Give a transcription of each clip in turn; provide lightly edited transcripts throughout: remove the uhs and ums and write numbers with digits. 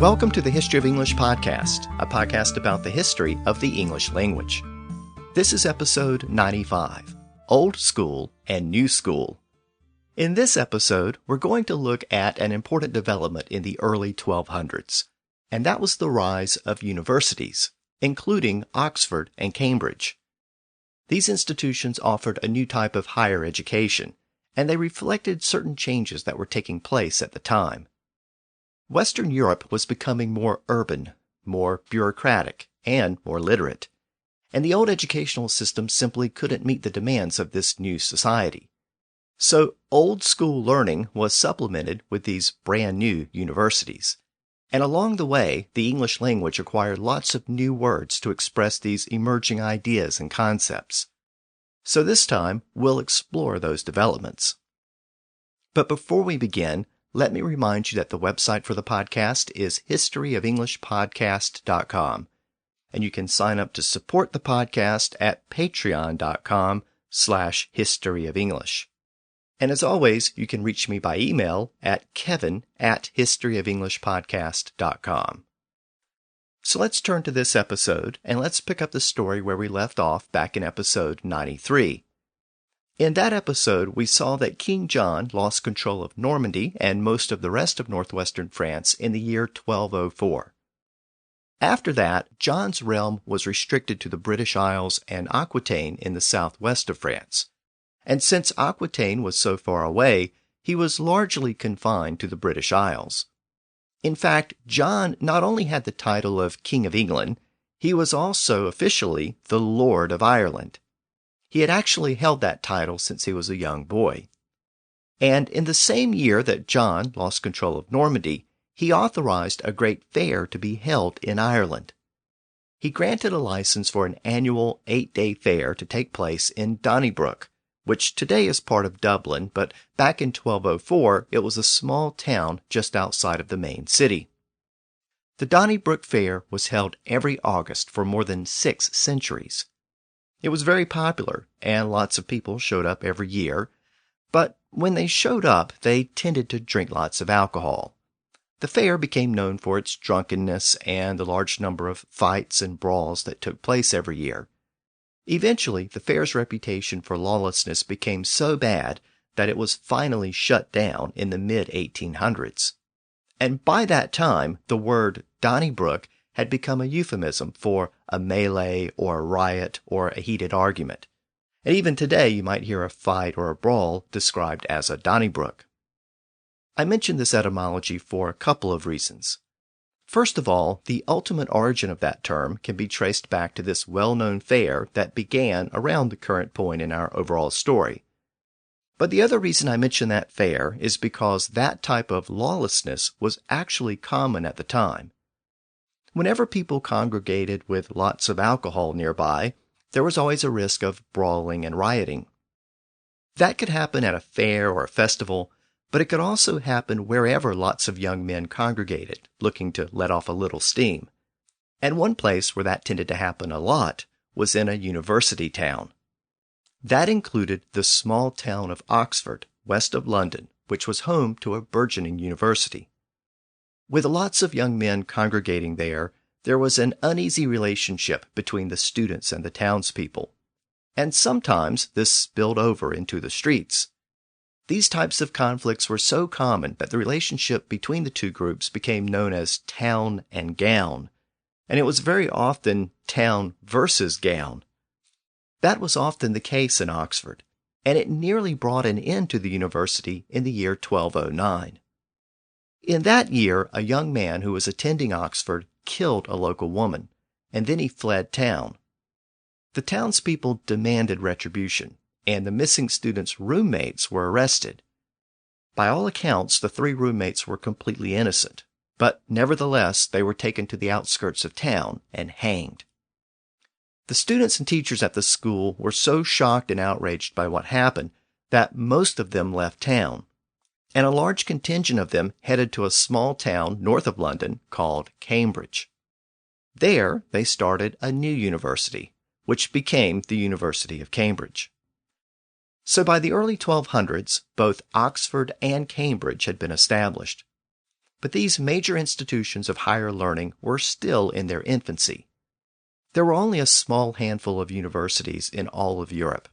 Welcome to the History of English podcast, a podcast about the history of the English language. This is episode 95, Old School and New School. In this episode, we're going to look at an important development in the early 1200s, and that was the rise of universities, including Oxford and Cambridge. These institutions offered a new type of higher education, and they reflected certain changes that were taking place at the time. Western Europe was becoming more urban, more bureaucratic, and more literate, and the old educational system simply couldn't meet the demands of this new society. So old school learning was supplemented with these brand new universities. And along the way, the English language acquired lots of new words to express these emerging ideas and concepts. So this time, we'll explore those developments. But before we begin, let me remind you that the website for the podcast is historyofenglishpodcast.com, and you can sign up to support the podcast at patreon.com/historyofenglish. And as always, you can reach me by email at kevin@historyofenglishpodcast.com. So let's turn to this episode, and let's pick up the story where we left off back in episode 93. In that episode, we saw that King John lost control of Normandy and most of the rest of northwestern France in the year 1204. After that, John's realm was restricted to the British Isles and Aquitaine in the southwest of France. And since Aquitaine was so far away, he was largely confined to the British Isles. In fact, John not only had the title of King of England, he was also officially the Lord of Ireland. He had actually held that title since he was a young boy. And in the same year that John lost control of Normandy, he authorized a great fair to be held in Ireland. He granted a license for an annual 8-day fair to take place in Donnybrook, which today is part of Dublin, but back in 1204 it was a small town just outside of the main city. The Donnybrook Fair was held every August for more than 6 centuries. It was very popular, and lots of people showed up every year, but when they showed up, they tended to drink lots of alcohol. The fair became known for its drunkenness and the large number of fights and brawls that took place every year. Eventually, the fair's reputation for lawlessness became so bad that it was finally shut down in the mid-1800s. And by that time, the word Donnybrook had become a euphemism for a melee or a riot or a heated argument. And even today you might hear a fight or a brawl described as a Donnybrook. I mention this etymology for a couple of reasons. First of all, the ultimate origin of that term can be traced back to this well-known fair that began around the current point in our overall story. But the other reason I mention that fair is because that type of lawlessness was actually common at the time. Whenever people congregated with lots of alcohol nearby, there was always a risk of brawling and rioting. That could happen at a fair or a festival, but it could also happen wherever lots of young men congregated, looking to let off a little steam. And one place where that tended to happen a lot was in a university town. That included the small town of Oxford, west of London, which was home to a burgeoning university. With lots of young men congregating there was an uneasy relationship between the students and the townspeople, and sometimes this spilled over into the streets. These types of conflicts were so common that the relationship between the two groups became known as town and gown, and it was very often town versus gown. That was often the case in Oxford, and it nearly brought an end to the university in the year 1209. In that year, a young man who was attending Oxford killed a local woman, and then he fled town. The townspeople demanded retribution, and the missing students' roommates were arrested. By all accounts, the 3 roommates were completely innocent, but nevertheless they were taken to the outskirts of town and hanged. The students and teachers at the school were so shocked and outraged by what happened that most of them left town, and a large contingent of them headed to a small town north of London called Cambridge. There, they started a new university, which became the University of Cambridge. So by the early 1200s, both Oxford and Cambridge had been established. but these major institutions of higher learning were still in their infancy. There were only a small handful of universities in all of Europe.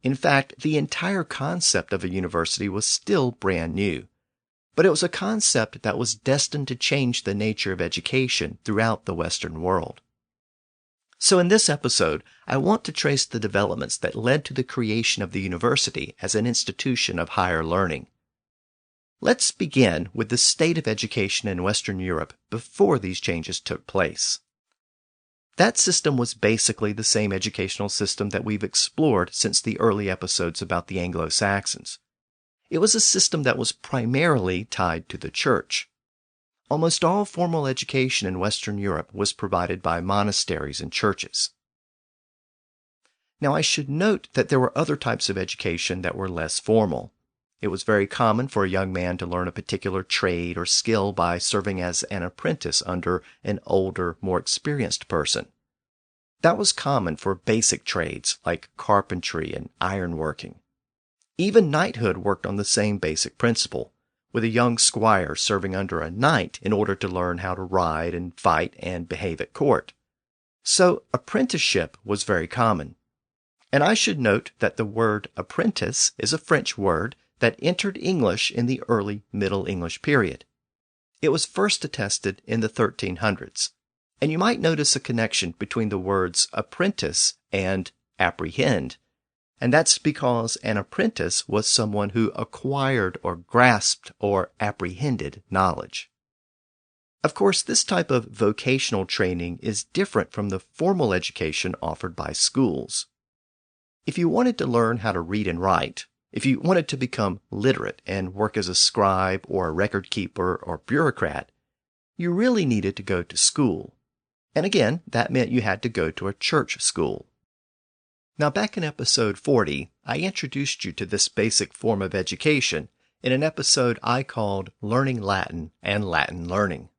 In fact, the entire concept of a university was still brand new, but it was a concept that was destined to change the nature of education throughout the Western world. So in this episode, I want to trace the developments that led to the creation of the university as an institution of higher learning. Let's begin with the state of education in Western Europe before these changes took place. That system was basically the same educational system that we've explored since the early episodes about the Anglo-Saxons. It was a system that was primarily tied to the church. Almost all formal education in Western Europe was provided by monasteries and churches. Now, I should note that there were other types of education that were less formal. It was very common for a young man to learn a particular trade or skill by serving as an apprentice under an older, more experienced person. That was common for basic trades like carpentry and ironworking. Even knighthood worked on the same basic principle, with a young squire serving under a knight in order to learn how to ride and fight and behave at court. So apprenticeship was very common. And I should note that the word apprentice is a French word that entered English in the early Middle English period. It was first attested in the 1300s, and you might notice a connection between the words apprentice and apprehend, and that's because an apprentice was someone who acquired or grasped or apprehended knowledge. Of course, this type of vocational training is different from the formal education offered by schools. If you wanted to learn how to read and write, if you wanted to become literate and work as a scribe or a record keeper or bureaucrat, you really needed to go to school. And again, that meant you had to go to a church school. Now, back in episode 40, I introduced you to this basic form of education in an episode I called Learning Latin and Latin Learning.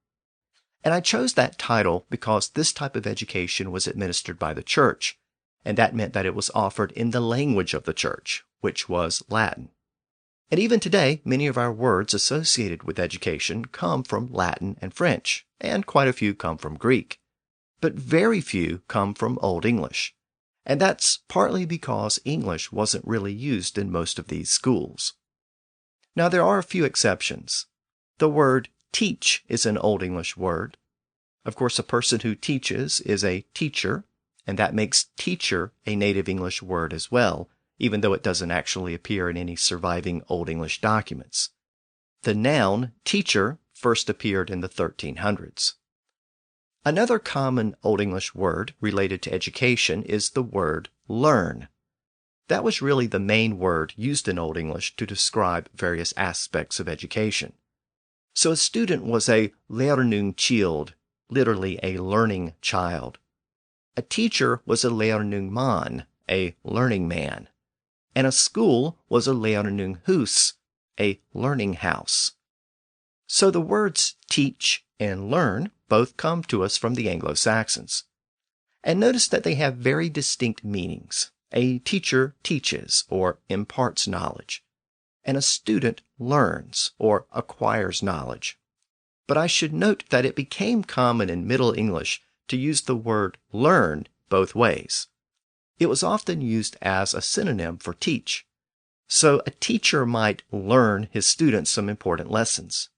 And I chose that title because this type of education was administered by the church, and that meant that it was offered in the language of the church, which was Latin. And even today, many of our words associated with education come from Latin and French, and quite a few come from Greek. But very few come from Old English. And that's partly because English wasn't really used in most of these schools. Now, there are a few exceptions. The word teach is an Old English word. Of course, a person who teaches is a teacher, and that makes teacher a native English word as well, even though it doesn't actually appear in any surviving Old English documents. The noun teacher first appeared in the 1300s. Another common Old English word related to education is the word learn. That was really the main word used in Old English to describe various aspects of education. So a student was a Lernungschild, literally a learning child. A teacher was a Lernungsmann, a learning man. And a school was a Lernungshus, a learning house. So the words teach and learn both come to us from the Anglo-Saxons. And notice that they have very distinct meanings. A teacher teaches or imparts knowledge, and a student learns or acquires knowledge. But I should note that it became common in Middle English to use the word learn both ways. It was often used as a synonym for teach. So a teacher might learn his students some important lessons.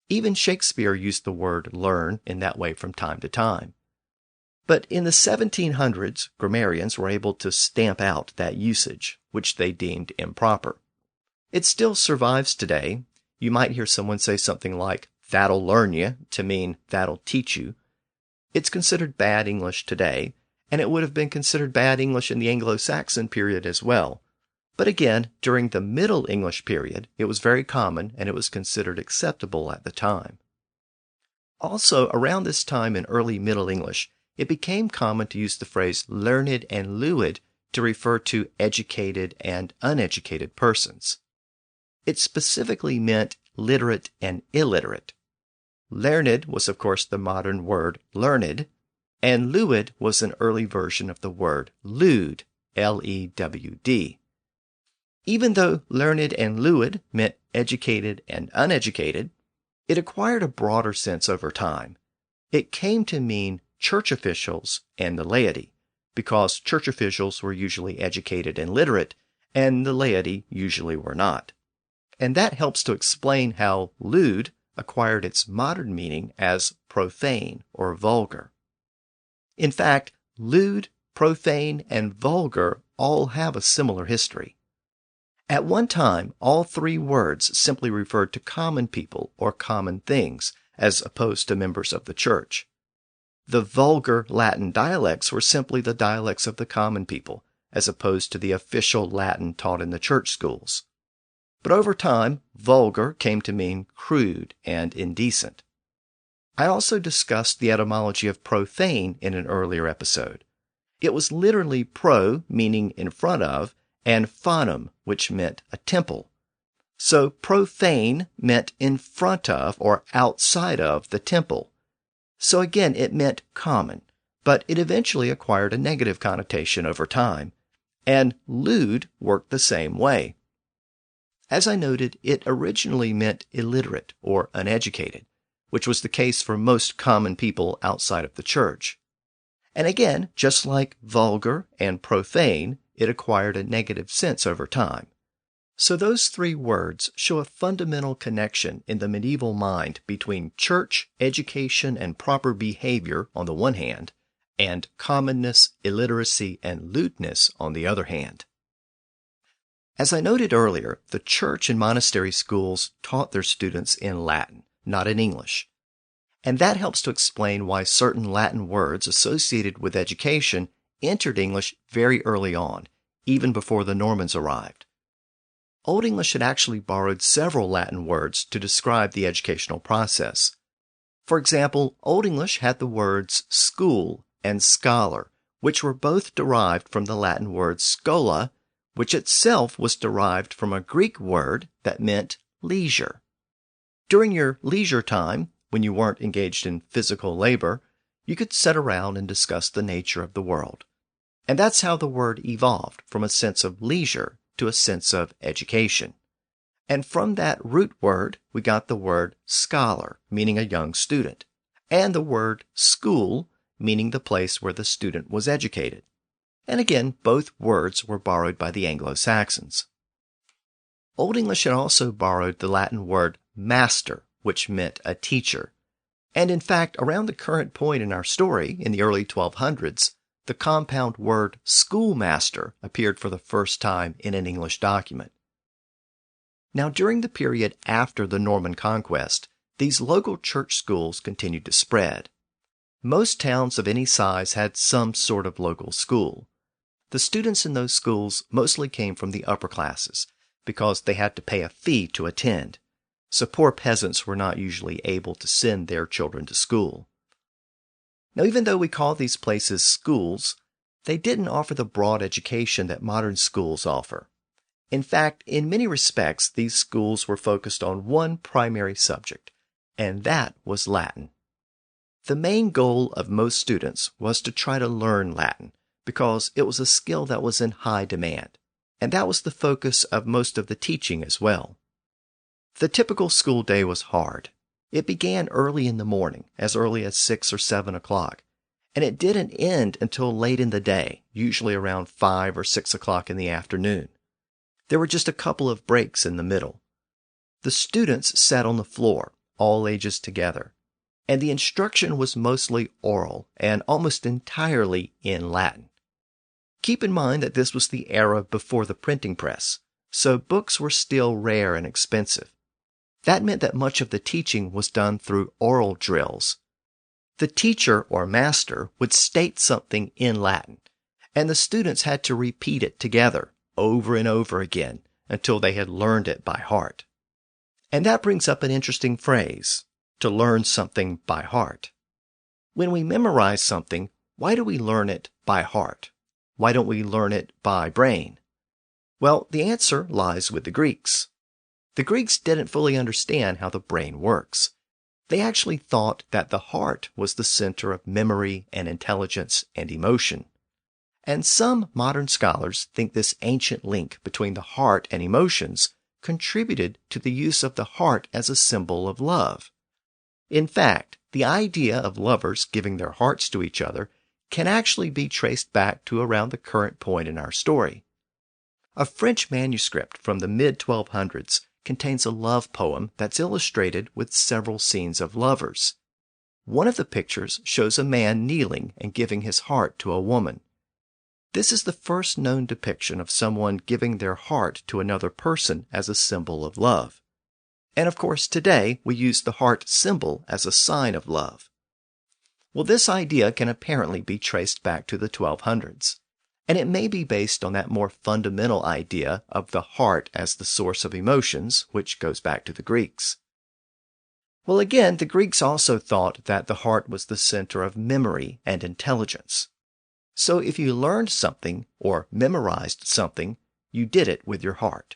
Even Shakespeare used the word learn in that way from time to time. But in the 1700s, grammarians were able to stamp out that usage, which they deemed improper. It still survives today. You might hear someone say something like, "that'll learn you," to mean "that'll teach you." It's considered bad English today, and it would have been considered bad English in the Anglo-Saxon period as well. But again, during the Middle English period, it was very common and it was considered acceptable at the time. Also, around this time in early Middle English, it became common to use the phrase learned and lewd to refer to educated and uneducated persons. It specifically meant literate and illiterate. Learned was, of course, the modern word learned, and lewd was an early version of the word lewd, L-E-W-D. Even though learned and lewd meant educated and uneducated, It acquired a broader sense over time. It came to mean church officials and the laity, because church officials were usually educated and literate, and the laity usually were not. And that helps to explain how lewd acquired its modern meaning as profane or vulgar. In fact, lewd, profane, and vulgar all have a similar history. At one time, all three words simply referred to common people or common things, as opposed to members of the church. The vulgar Latin dialects were simply the dialects of the common people, as opposed to the official Latin taught in the church schools. But over time, vulgar came to mean crude and indecent. I also discussed the etymology of profane in an earlier episode. It was literally pro, meaning in front of, and phanum, which meant a temple. So profane meant in front of or outside of the temple. So again, it meant common, but it eventually acquired a negative connotation over time. And lewd worked the same way. As I noted, it originally meant illiterate or uneducated, which was the case for most common people outside of the church. And again, just like vulgar and profane, it acquired a negative sense over time. So those three words show a fundamental connection in the medieval mind between church, education, and proper behavior on the one hand, and commonness, illiteracy, and lewdness on the other hand. As I noted earlier, the church and monastery schools taught their students in Latin, not in English. And that helps to explain why certain Latin words associated with education entered English very early on, even before the Normans arrived. Old English had actually borrowed several Latin words to describe the educational process. For example, Old English had the words school and scholar, which were both derived from the Latin word schola, which itself was derived from a Greek word that meant leisure. During your leisure time, when you weren't engaged in physical labor, you could sit around and discuss the nature of the world. And that's how the word evolved from a sense of leisure to a sense of education. And from that root word, we got the word scholar, meaning a young student, and the word school, meaning the place where the student was educated. And again, both words were borrowed by the Anglo-Saxons. Old English had also borrowed the Latin word master, which meant a teacher. And in fact, around the current point in our story, in the early 1200s, the compound word schoolmaster appeared for the first time in an English document. Now, during the period after the Norman conquest, these local church schools continued to spread. Most towns of any size had some sort of local school. The students in those schools mostly came from the upper classes because they had to pay a fee to attend, so poor peasants were not usually able to send their children to school. Now, even though we call these places schools, they didn't offer the broad education that modern schools offer. In fact, in many respects, these schools were focused on one primary subject, and that was Latin. The main goal of most students was to try to learn Latin, because it was a skill that was in high demand, and that was the focus of most of the teaching as well. The typical school day was hard. It began early in the morning, as early as 6 or 7 o'clock, and it didn't end until late in the day, usually around 5 or 6 o'clock in the afternoon. There were just a couple of breaks in the middle. The students sat on the floor, all ages together, and the instruction was mostly oral and almost entirely in Latin. Keep in mind that this was the era before the printing press, so books were still rare and expensive. That meant that much of the teaching was done through oral drills. The teacher or master would state something in Latin, and the students had to repeat it together over and over again until they had learned it by heart. And that brings up an interesting phrase, to learn something by heart. When we memorize something, why do we learn it by heart? Why don't we learn it by brain? Well, the answer lies with the Greeks. The Greeks didn't fully understand how the brain works. They actually thought that the heart was the center of memory and intelligence and emotion. And some modern scholars think this ancient link between the heart and emotions contributed to the use of the heart as a symbol of love. In fact, the idea of lovers giving their hearts to each other can actually be traced back to around the current point in our story. A French manuscript from the mid-1200s contains a love poem that's illustrated with several scenes of lovers. One of the pictures shows a man kneeling and giving his heart to a woman. This is the first known depiction of someone giving their heart to another person as a symbol of love. And of course, today we use the heart symbol as a sign of love. Well, this idea can apparently be traced back to the 1200s, and it may be based on that more fundamental idea of the heart as the source of emotions, which goes back to the Greeks. Well, again, the Greeks also thought that the heart was the center of memory and intelligence. So if you learned something or memorized something, you did it with your heart.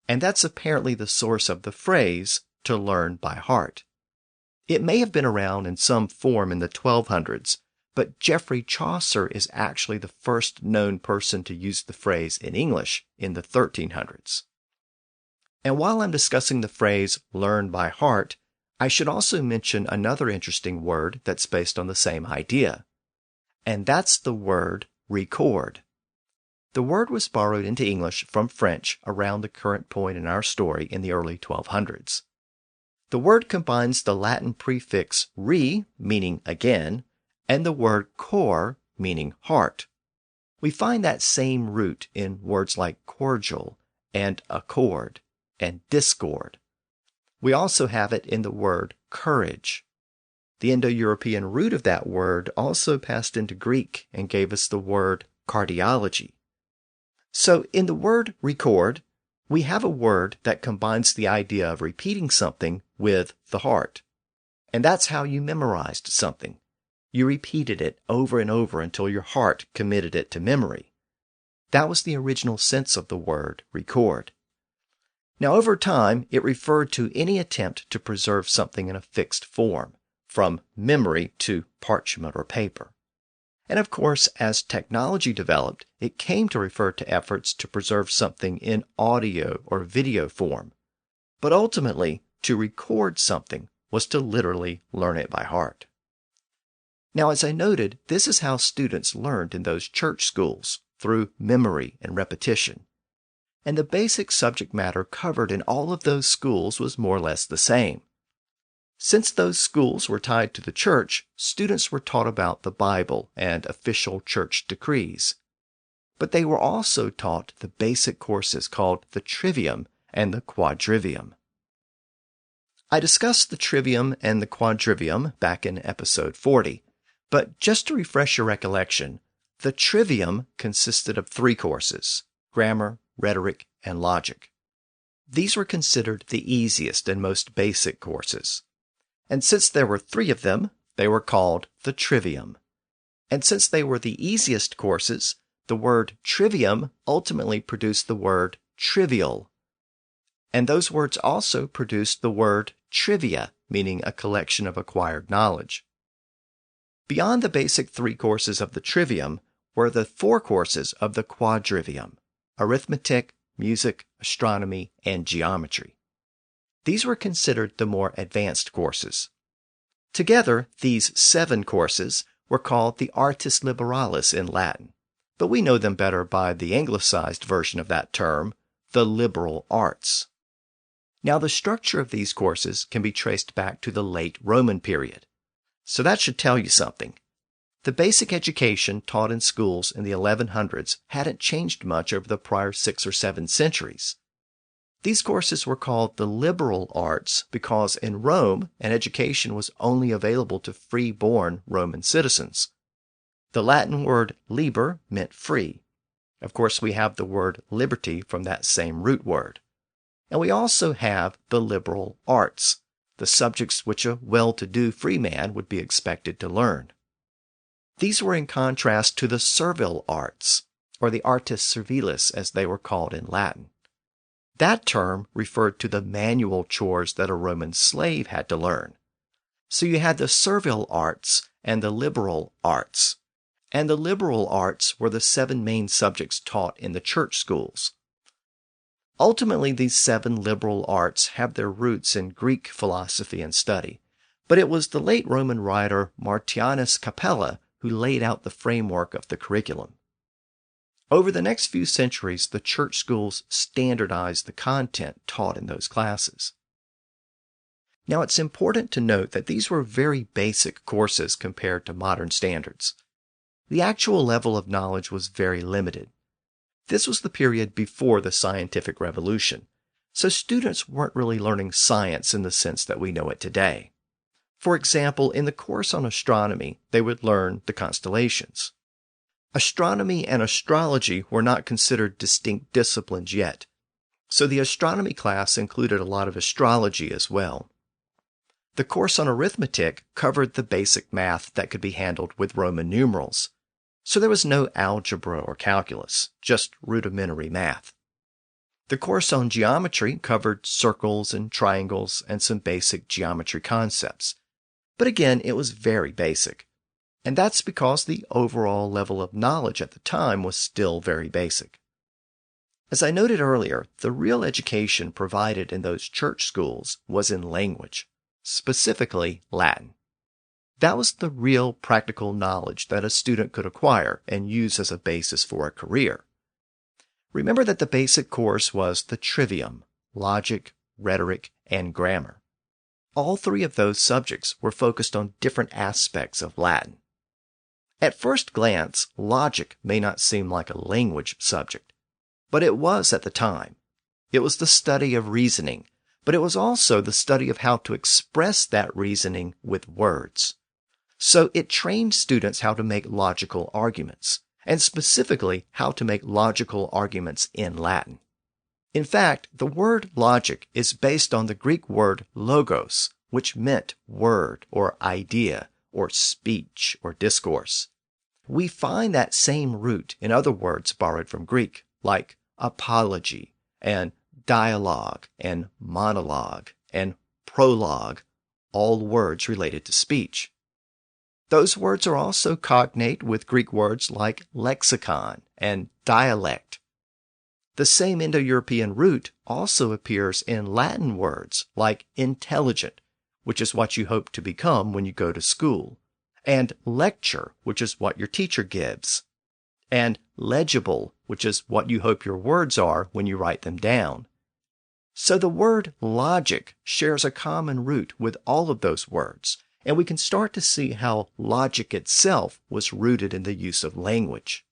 And that's apparently the source of the phrase, to learn by heart. It may have been around in some form in the 1200s, but Geoffrey Chaucer is actually the first known person to use the phrase in English in the 1300s. And while I'm discussing the phrase, learn by heart, I should also mention another interesting word that's based on the same idea. And that's the word record. The word was borrowed into English from French around the current point in our story in the early 1200s. The word combines the Latin prefix re, meaning again, and the word cor, meaning heart. We find that same root in words like cordial and accord and discord. We also have it in the word courage. The Indo-European root of that word also passed into Greek and gave us the word cardiology. So in the word record, we have a word that combines the idea of repeating something with the heart. And that's how you memorized something. You repeated it over and over until your heart committed it to memory. That was the original sense of the word record. Now over time, it referred to any attempt to preserve something in a fixed form, from memory to parchment or paper. And of course, as technology developed, it came to refer to efforts to preserve something in audio or video form. But ultimately, to record something was to literally learn it by heart. Now, as I noted, this is how students learned in those church schools, through memory and repetition. And the basic subject matter covered in all of those schools was more or less the same. Since those schools were tied to the church, students were taught about the Bible and official church decrees. But they were also taught the basic courses called the trivium and the quadrivium. I discussed the trivium and the quadrivium back in episode 40, but just to refresh your recollection, the trivium consisted of 3 courses: grammar, rhetoric, and logic. These were considered the easiest and most basic courses. And since there were 3 of them, they were called the trivium. And since they were the easiest courses, the word trivium ultimately produced the word trivial. And those words also produced the word trivia, meaning a collection of acquired knowledge. Beyond the basic 3 courses of the trivium were the 4 courses of the quadrivium: arithmetic, music, astronomy, and geometry. These were considered the more advanced courses. Together, these 7 courses were called the artis liberalis in Latin, but we know them better by the anglicized version of that term, the liberal arts. Now, the structure of these courses can be traced back to the late Roman period. So that should tell you something. The basic education taught in schools in the 1100s hadn't changed much over the prior 6 or 7 centuries. These courses were called the liberal arts because in Rome, an education was only available to free-born Roman citizens. The Latin word liber meant free. Of course, we have the word liberty from that same root word. And we also have the liberal arts, the subjects which a well-to-do free man would be expected to learn. These were in contrast to the servile arts, or the artis servilis as they were called in Latin. That term referred to the manual chores that a Roman slave had to learn. So you had the servile arts and the liberal arts. And the liberal arts were the 7 main subjects taught in the church schools. Ultimately, these 7 liberal arts have their roots in Greek philosophy and study, But it was the late Roman writer Martianus Capella who laid out the framework of the curriculum. Over the next few centuries, the church schools standardized the content taught in those classes. Now, it's important to note that these were very basic courses compared to modern standards. The actual level of knowledge was very limited. This was the period before the scientific revolution, so students weren't really learning science in the sense that we know it today. For example, in the course on astronomy, they would learn the constellations. Astronomy and astrology were not considered distinct disciplines yet, so the astronomy class included a lot of astrology as well. The course on arithmetic covered the basic math that could be handled with Roman numerals, so there was no algebra or calculus, just rudimentary math. The course on geometry covered circles and triangles and some basic geometry concepts, but again, it was very basic. And that's because the overall level of knowledge at the time was still very basic. As I noted earlier, the real education provided in those church schools was in language, specifically Latin. That was the real practical knowledge that a student could acquire and use as a basis for a career. Remember that the basic course was the trivium, logic, rhetoric, and grammar. All three of those subjects were focused on different aspects of Latin. At first glance, logic may not seem like a language subject, but it was at the time. It was the study of reasoning, but it was also the study of how to express that reasoning with words. So it trained students how to make logical arguments, and specifically how to make logical arguments in Latin. In fact, the word logic is based on the Greek word logos, which meant word or idea, or speech, or discourse. We find that same root in other words borrowed from Greek, like apology, and dialogue, and monologue, and prologue, all words related to speech. Those words are also cognate with Greek words like lexicon and dialect. The same Indo-European root also appears in Latin words like intelligent, which is what you hope to become when you go to school, and lecture, which is what your teacher gives, and legible, which is what you hope your words are when you write them down. So the word logic shares a common root with all of those words, and we can start to see how logic itself was rooted in the use of language.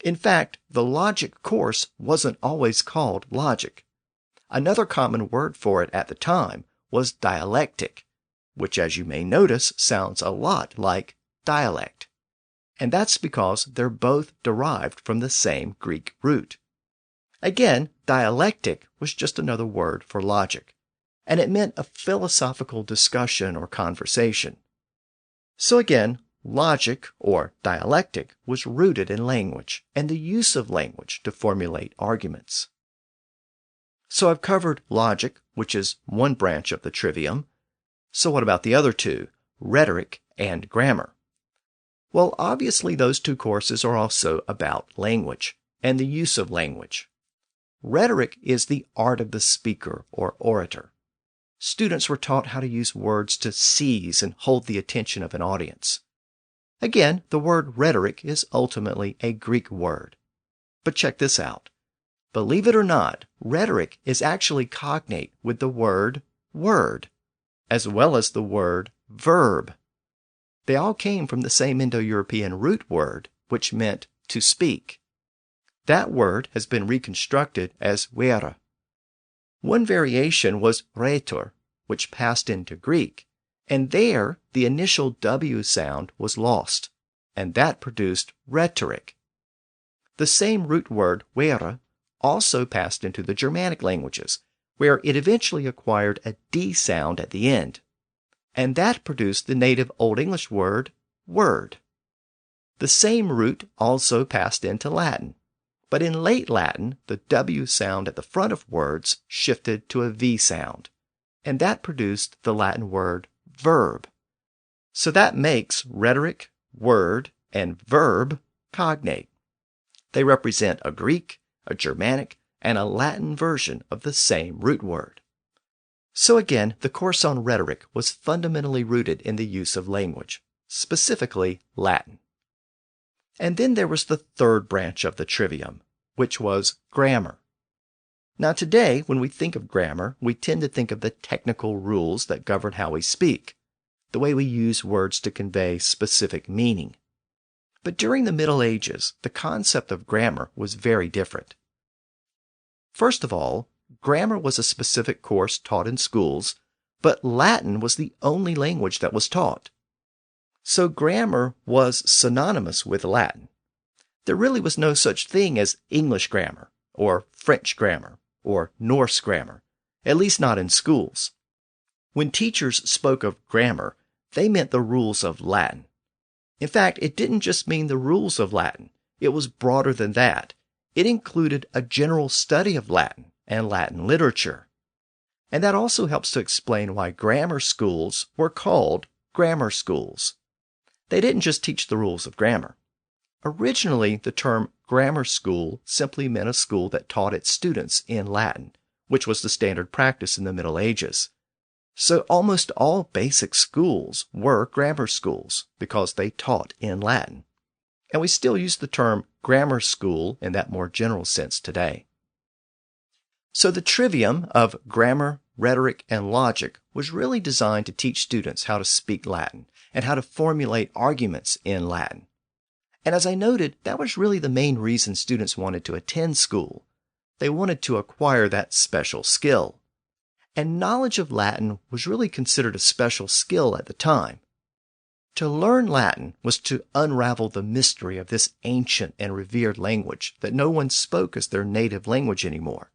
In fact, the logic course wasn't always called logic. Another common word for it at the time was dialectic, which, as you may notice, sounds a lot like dialect. And that's because they're both derived from the same Greek root. Again, dialectic was just another word for logic, and it meant a philosophical discussion or conversation. So again, logic, or dialectic, was rooted in language and the use of language to formulate arguments. So I've covered logic, which is one branch of the trivium. So what about the other two, rhetoric and grammar? Well, obviously those two courses are also about language and the use of language. Rhetoric is the art of the speaker or orator. Students were taught how to use words to seize and hold the attention of an audience. Again, the word rhetoric is ultimately a Greek word. But check this out. Believe it or not, rhetoric is actually cognate with the word word, as well as the word verb. They all came from the same Indo-European root word, which meant to speak. That word has been reconstructed as vera. One variation was rhetor, which passed into Greek, and there the initial W sound was lost, and that produced rhetoric. The same root word, vera, also passed into the Germanic languages, where it eventually acquired a D sound at the end, and that produced the native Old English word, word. The same root also passed into Latin, but in late Latin, the W sound at the front of words shifted to a V sound, and that produced the Latin word verb. So that makes rhetoric, word, and verb cognate. They represent a Greek, a Germanic, and a Latin version of the same root word. So again, the course on rhetoric was fundamentally rooted in the use of language, specifically Latin. And then there was the third branch of the trivium, which was grammar. Now today, when we think of grammar, we tend to think of the technical rules that govern how we speak, the way we use words to convey specific meaning. But during the Middle Ages, the concept of grammar was very different. First of all, grammar was a specific course taught in schools, but Latin was the only language that was taught. So grammar was synonymous with Latin. There really was no such thing as English grammar, or French grammar, or Norse grammar, at least not in schools. When teachers spoke of grammar, they meant the rules of Latin. In fact, it didn't just mean the rules of Latin. It was broader than that. It included a general study of Latin and Latin literature. And that also helps to explain why grammar schools were called grammar schools. They didn't just teach the rules of grammar. Originally, the term grammar school simply meant a school that taught its students in Latin, which was the standard practice in the Middle Ages. So almost all basic schools were grammar schools because they taught in Latin. And we still use the term grammar school in that more general sense today. So the trivium of grammar, rhetoric, and logic was really designed to teach students how to speak Latin and how to formulate arguments in Latin. And as I noted, that was really the main reason students wanted to attend school. They wanted to acquire that special skill. And knowledge of Latin was really considered a special skill at the time. To learn Latin was to unravel the mystery of this ancient and revered language that no one spoke as their native language anymore.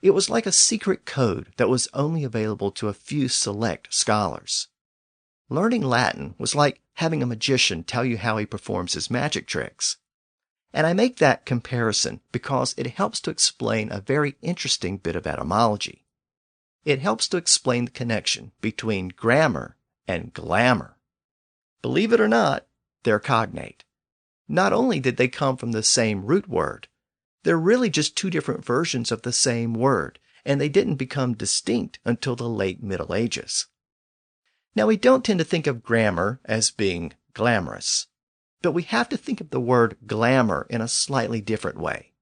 It was like a secret code that was only available to a few select scholars. Learning Latin was like having a magician tell you how he performs his magic tricks. And I make that comparison because it helps to explain a very interesting bit of etymology. It helps to explain the connection between grammar and glamour. Believe it or not, they're cognate. Not only did they come from the same root word, they're really just two different versions of the same word, and they didn't become distinct until the late Middle Ages. Now, we don't tend to think of grammar as being glamorous, but we have to think of the word glamour in a slightly different way.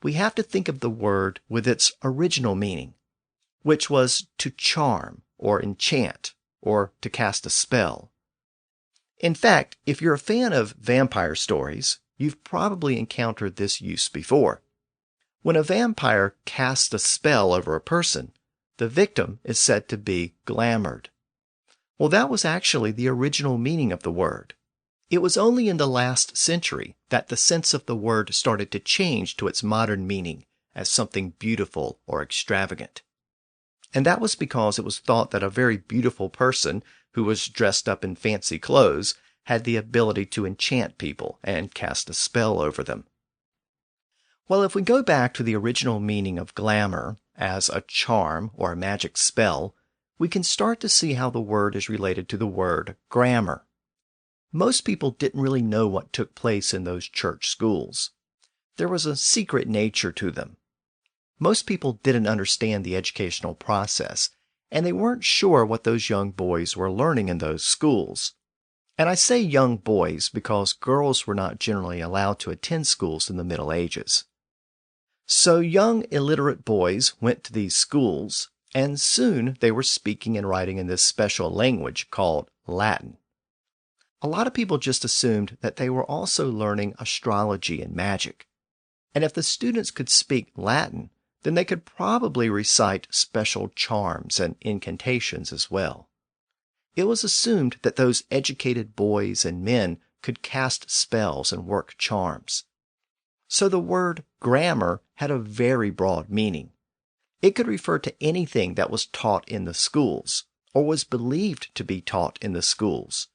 We have to think of the word with its original meaning, which was to charm or enchant or to cast a spell. In fact, if you're a fan of vampire stories, you've probably encountered this use before. When a vampire casts a spell over a person, the victim is said to be glamoured. Well, that was actually the original meaning of the word. It was only in the last century that the sense of the word started to change to its modern meaning as something beautiful or extravagant. And that was because it was thought that a very beautiful person who was dressed up in fancy clothes had the ability to enchant people and cast a spell over them. Well, if we go back to the original meaning of glamour as a charm or a magic spell, we can start to see how the word is related to the word grammar. Most people didn't really know what took place in those church schools. There was a secret nature to them. Most people didn't understand the educational process, and they weren't sure what those young boys were learning in those schools. And I say young boys because girls were not generally allowed to attend schools in the Middle Ages. So young illiterate boys went to these schools, and soon they were speaking and writing in this special language called Latin. A lot of people just assumed that they were also learning astrology and magic. And if the students could speak Latin, then they could probably recite special charms and incantations as well. It was assumed that those educated boys and men could cast spells and work charms. So the word grammar had a very broad meaning. It could refer to anything that was taught in the schools, or was believed to be taught in the schools.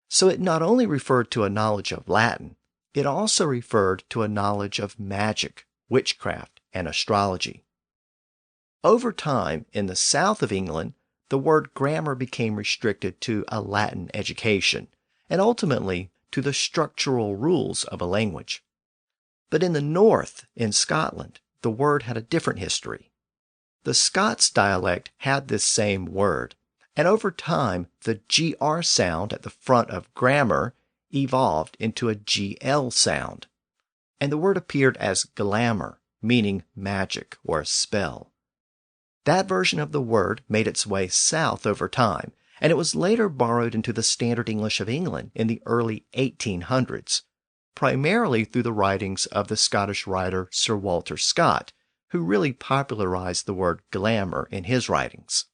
So it not only referred to a knowledge of Latin, it also referred to a knowledge of magic, witchcraft, and astrology. Over time, in the south of England, the word grammar became restricted to a Latin education, and ultimately to the structural rules of a language. But in the north, in Scotland, the word had a different history. The Scots dialect had this same word, and over time, the GR sound at the front of grammar evolved into a GL sound, and the word appeared as glamour, meaning magic or a spell. That version of the word made its way south over time, and it was later borrowed into the standard English of England in the early 1800s, primarily through the writings of the Scottish writer Sir Walter Scott, who really popularized the word glamour in his writings.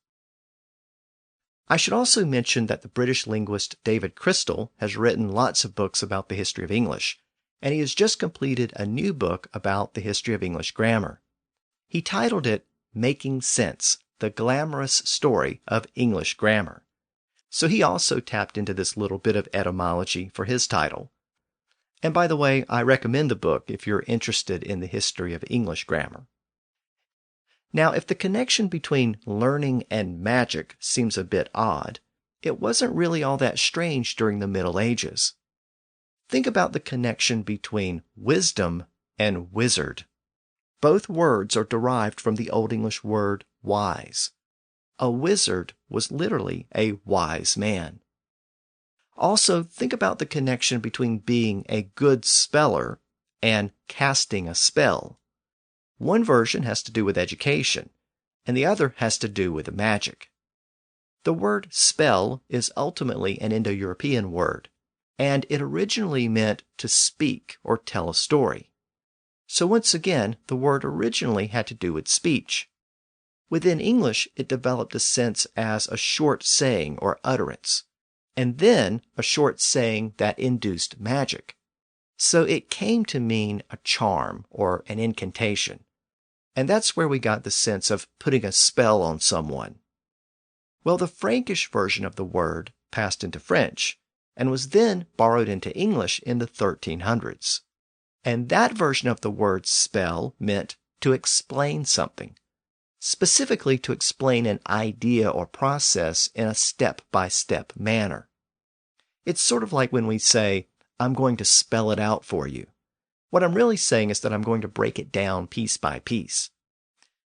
I should also mention that the British linguist David Crystal has written lots of books about the history of English, and he has just completed a new book about the history of English grammar. He titled it Making Sense, the Glamorous Story of English Grammar. So he also tapped into this little bit of etymology for his title. And by the way, I recommend the book if you're interested in the history of English grammar. Now, if the connection between learning and magic seems a bit odd, it wasn't really all that strange during the Middle Ages. Think about the connection between wisdom and wizard. Both words are derived from the Old English word wise. A wizard was literally a wise man. Also, think about the connection between being a good speller and casting a spell. One version has to do with education, and the other has to do with magic. The word spell is ultimately an Indo-European word, and it originally meant to speak or tell a story. So once again, the word originally had to do with speech. Within English, it developed a sense as a short saying or utterance, and then a short saying that induced magic. So it came to mean a charm or an incantation. And that's where we got the sense of putting a spell on someone. Well, the Frankish version of the word passed into French and was then borrowed into English in the 1300s. And that version of the word spell meant to explain something, specifically to explain an idea or process in a step-by-step manner. It's sort of like when we say, I'm going to spell it out for you. What I'm really saying is that I'm going to break it down piece by piece.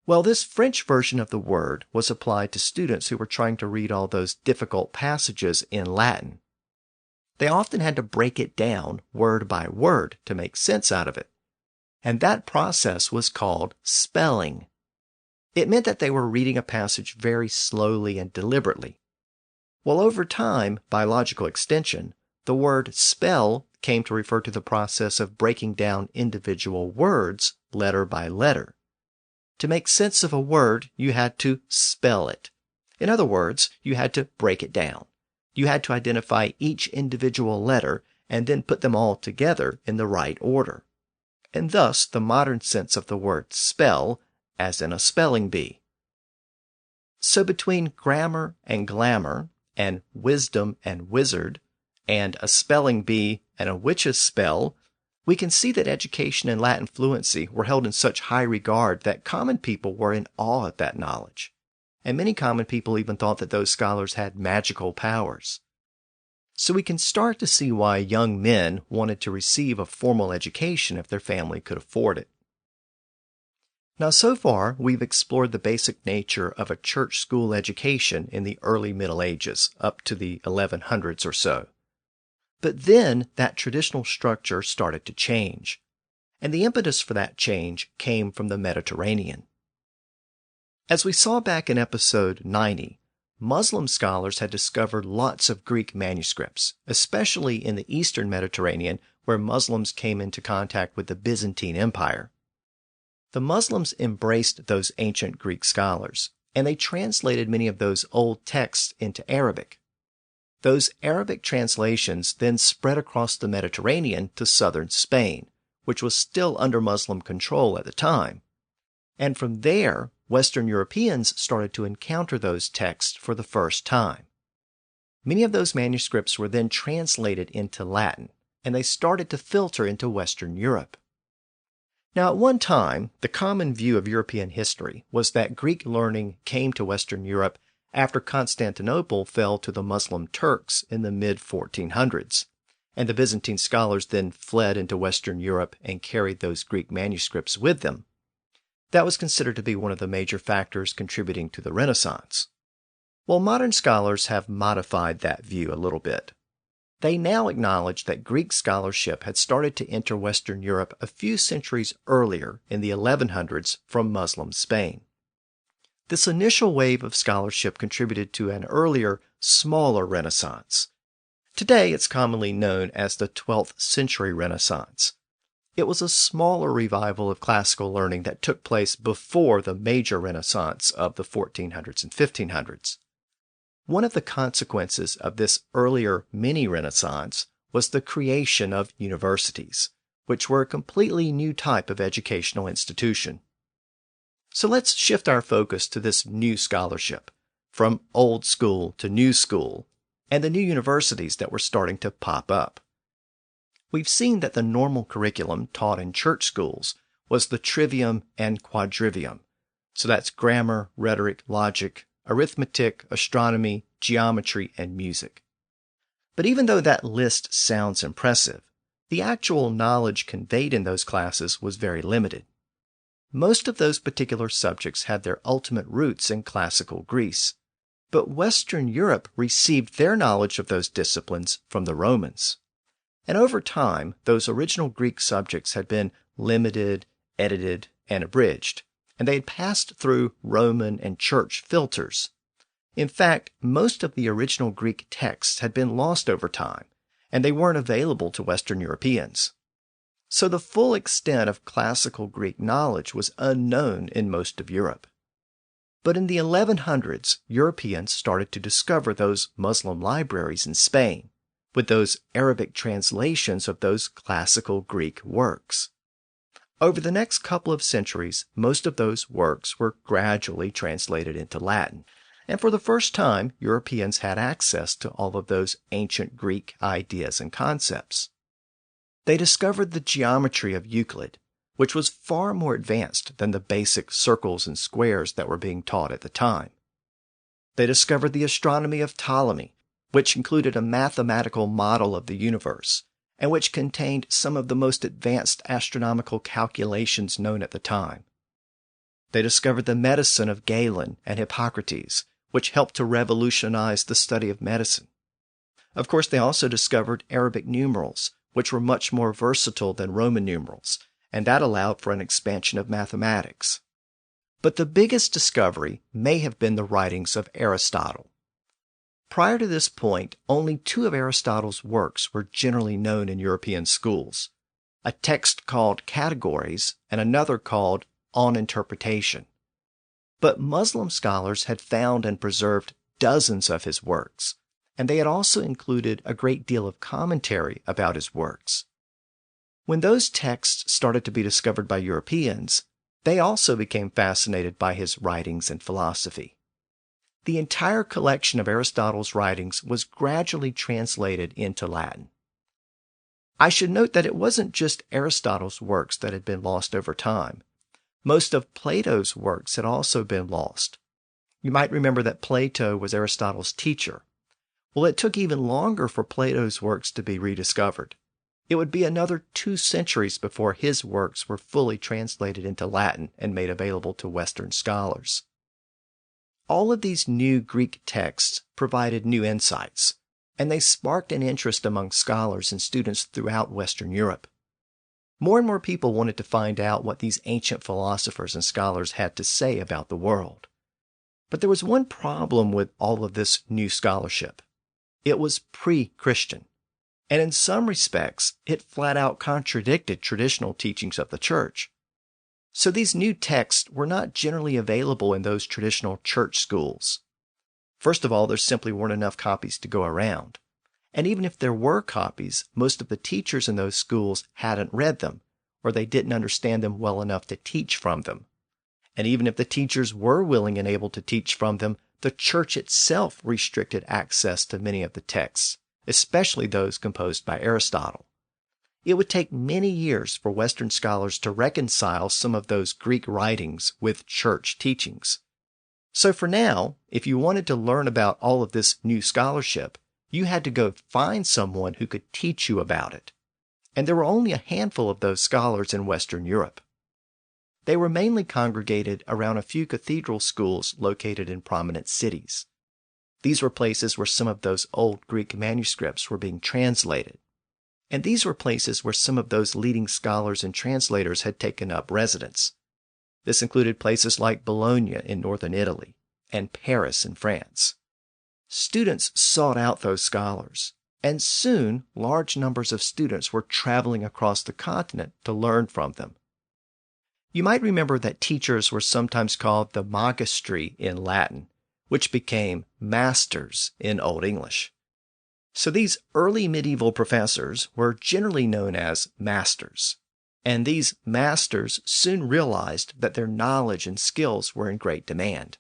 Well, this French version of the word was applied to students who were trying to read all those difficult passages in Latin. They often had to break it down word by word to make sense out of it. And that process was called spelling. It meant that they were reading a passage very slowly and deliberately. Well, over time, by logical extension, the word spell came to refer to the process of breaking down individual words letter by letter. To make sense of a word, you had to spell it. In other words, you had to break it down. You had to identify each individual letter and then put them all together in the right order. And thus, the modern sense of the word spell, as in a spelling bee. So between grammar and glamour, and wisdom and wizard, and a spelling bee and a witch's spell, we can see that education and Latin fluency were held in such high regard that common people were in awe at that knowledge. And many common people even thought that those scholars had magical powers. So we can start to see why young men wanted to receive a formal education if their family could afford it. Now, so far, we've explored the basic nature of a church school education in the early Middle Ages, up to the 1100s or so. But then that traditional structure started to change, and the impetus for that change came from the Mediterranean. As we saw back in episode 90, Muslim scholars had discovered lots of Greek manuscripts, especially in the Eastern Mediterranean, where Muslims came into contact with the Byzantine Empire. The Muslims embraced those ancient Greek scholars, and they translated many of those old texts into Arabic. Those Arabic translations then spread across the Mediterranean to southern Spain, which was still under Muslim control at the time. And from there, Western Europeans started to encounter those texts for the first time. Many of those manuscripts were then translated into Latin, and they started to filter into Western Europe. Now, at one time, the common view of European history was that Greek learning came to Western Europe after Constantinople fell to the Muslim Turks in the mid-1400s, and the Byzantine scholars then fled into Western Europe and carried those Greek manuscripts with them. That was considered to be one of the major factors contributing to the Renaissance. Well, modern scholars have modified that view a little bit. They now acknowledge that Greek scholarship had started to enter Western Europe a few centuries earlier in the 1100s from Muslim Spain. This initial wave of scholarship contributed to an earlier, smaller Renaissance. Today, it's commonly known as the 12th century Renaissance. It was a smaller revival of classical learning that took place before the major Renaissance of the 1400s and 1500s. One of the consequences of this earlier mini-Renaissance was the creation of universities, which were a completely new type of educational institution. So let's shift our focus to this new scholarship, from old school to new school, and the new universities that were starting to pop up. We've seen that the normal curriculum taught in church schools was the trivium and quadrivium. So that's grammar, rhetoric, logic, arithmetic, astronomy, geometry, and music. But even though that list sounds impressive, the actual knowledge conveyed in those classes was very limited. Most of those particular subjects had their ultimate roots in classical Greece, but Western Europe received their knowledge of those disciplines from the Romans. And over time, those original Greek subjects had been limited, edited, and abridged, and they had passed through Roman and church filters. In fact, most of the original Greek texts had been lost over time, and they weren't available to Western Europeans. So the full extent of classical Greek knowledge was unknown in most of Europe. But in the 1100s, Europeans started to discover those Muslim libraries in Spain, with those Arabic translations of those classical Greek works. Over the next couple of centuries, most of those works were gradually translated into Latin, and for the first time, Europeans had access to all of those ancient Greek ideas and concepts. They discovered the geometry of Euclid, which was far more advanced than the basic circles and squares that were being taught at the time. They discovered the astronomy of Ptolemy, which included a mathematical model of the universe, and which contained some of the most advanced astronomical calculations known at the time. They discovered the medicine of Galen and Hippocrates, which helped to revolutionize the study of medicine. Of course, they also discovered Arabic numerals, which were much more versatile than Roman numerals, and that allowed for an expansion of mathematics. But the biggest discovery may have been the writings of Aristotle. Prior to this point, only two of Aristotle's works were generally known in European schools, a text called Categories and another called On Interpretation. But Muslim scholars had found and preserved dozens of his works, and they had also included a great deal of commentary about his works. When those texts started to be discovered by Europeans, they also became fascinated by his writings and philosophy. The entire collection of Aristotle's writings was gradually translated into Latin. I should note that it wasn't just Aristotle's works that had been lost over time. Most of Plato's works had also been lost. You might remember that Plato was Aristotle's teacher. Well, it took even longer for Plato's works to be rediscovered. It would be another 2 centuries before his works were fully translated into Latin and made available to Western scholars. All of these new Greek texts provided new insights, and they sparked an interest among scholars and students throughout Western Europe. More and more people wanted to find out what these ancient philosophers and scholars had to say about the world. But there was one problem with all of this new scholarship. It was pre-Christian, and in some respects, it flat out contradicted traditional teachings of the church. So these new texts were not generally available in those traditional church schools. First of all, there simply weren't enough copies to go around. And even if there were copies, most of the teachers in those schools hadn't read them, or they didn't understand them well enough to teach from them. And even if the teachers were willing and able to teach from them, the church itself restricted access to many of the texts, especially those composed by Aristotle. It would take many years for Western scholars to reconcile some of those Greek writings with church teachings. So for now, if you wanted to learn about all of this new scholarship, you had to go find someone who could teach you about it. And there were only a handful of those scholars in Western Europe. They were mainly congregated around a few cathedral schools located in prominent cities. These were places where some of those old Greek manuscripts were being translated. And these were places where some of those leading scholars and translators had taken up residence. This included places like Bologna in northern Italy and Paris in France. Students sought out those scholars, and soon large numbers of students were traveling across the continent to learn from them. You might remember that teachers were sometimes called the magistri in Latin, which became masters in Old English. So these early medieval professors were generally known as masters, and these masters soon realized that their knowledge and skills were in great demand.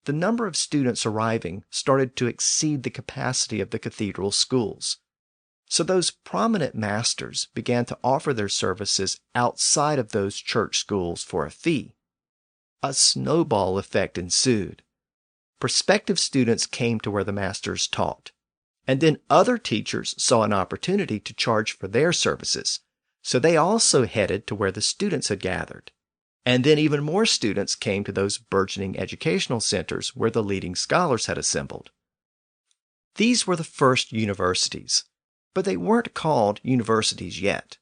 The number of students arriving started to exceed the capacity of the cathedral schools. So those prominent masters began to offer their services outside of those church schools for a fee. A snowball effect ensued. Prospective students came to where the masters taught, and then other teachers saw an opportunity to charge for their services, so they also headed to where the students had gathered. And then even more students came to those burgeoning educational centers where the leading scholars had assembled. These were the first universities, but they weren't called universities yet.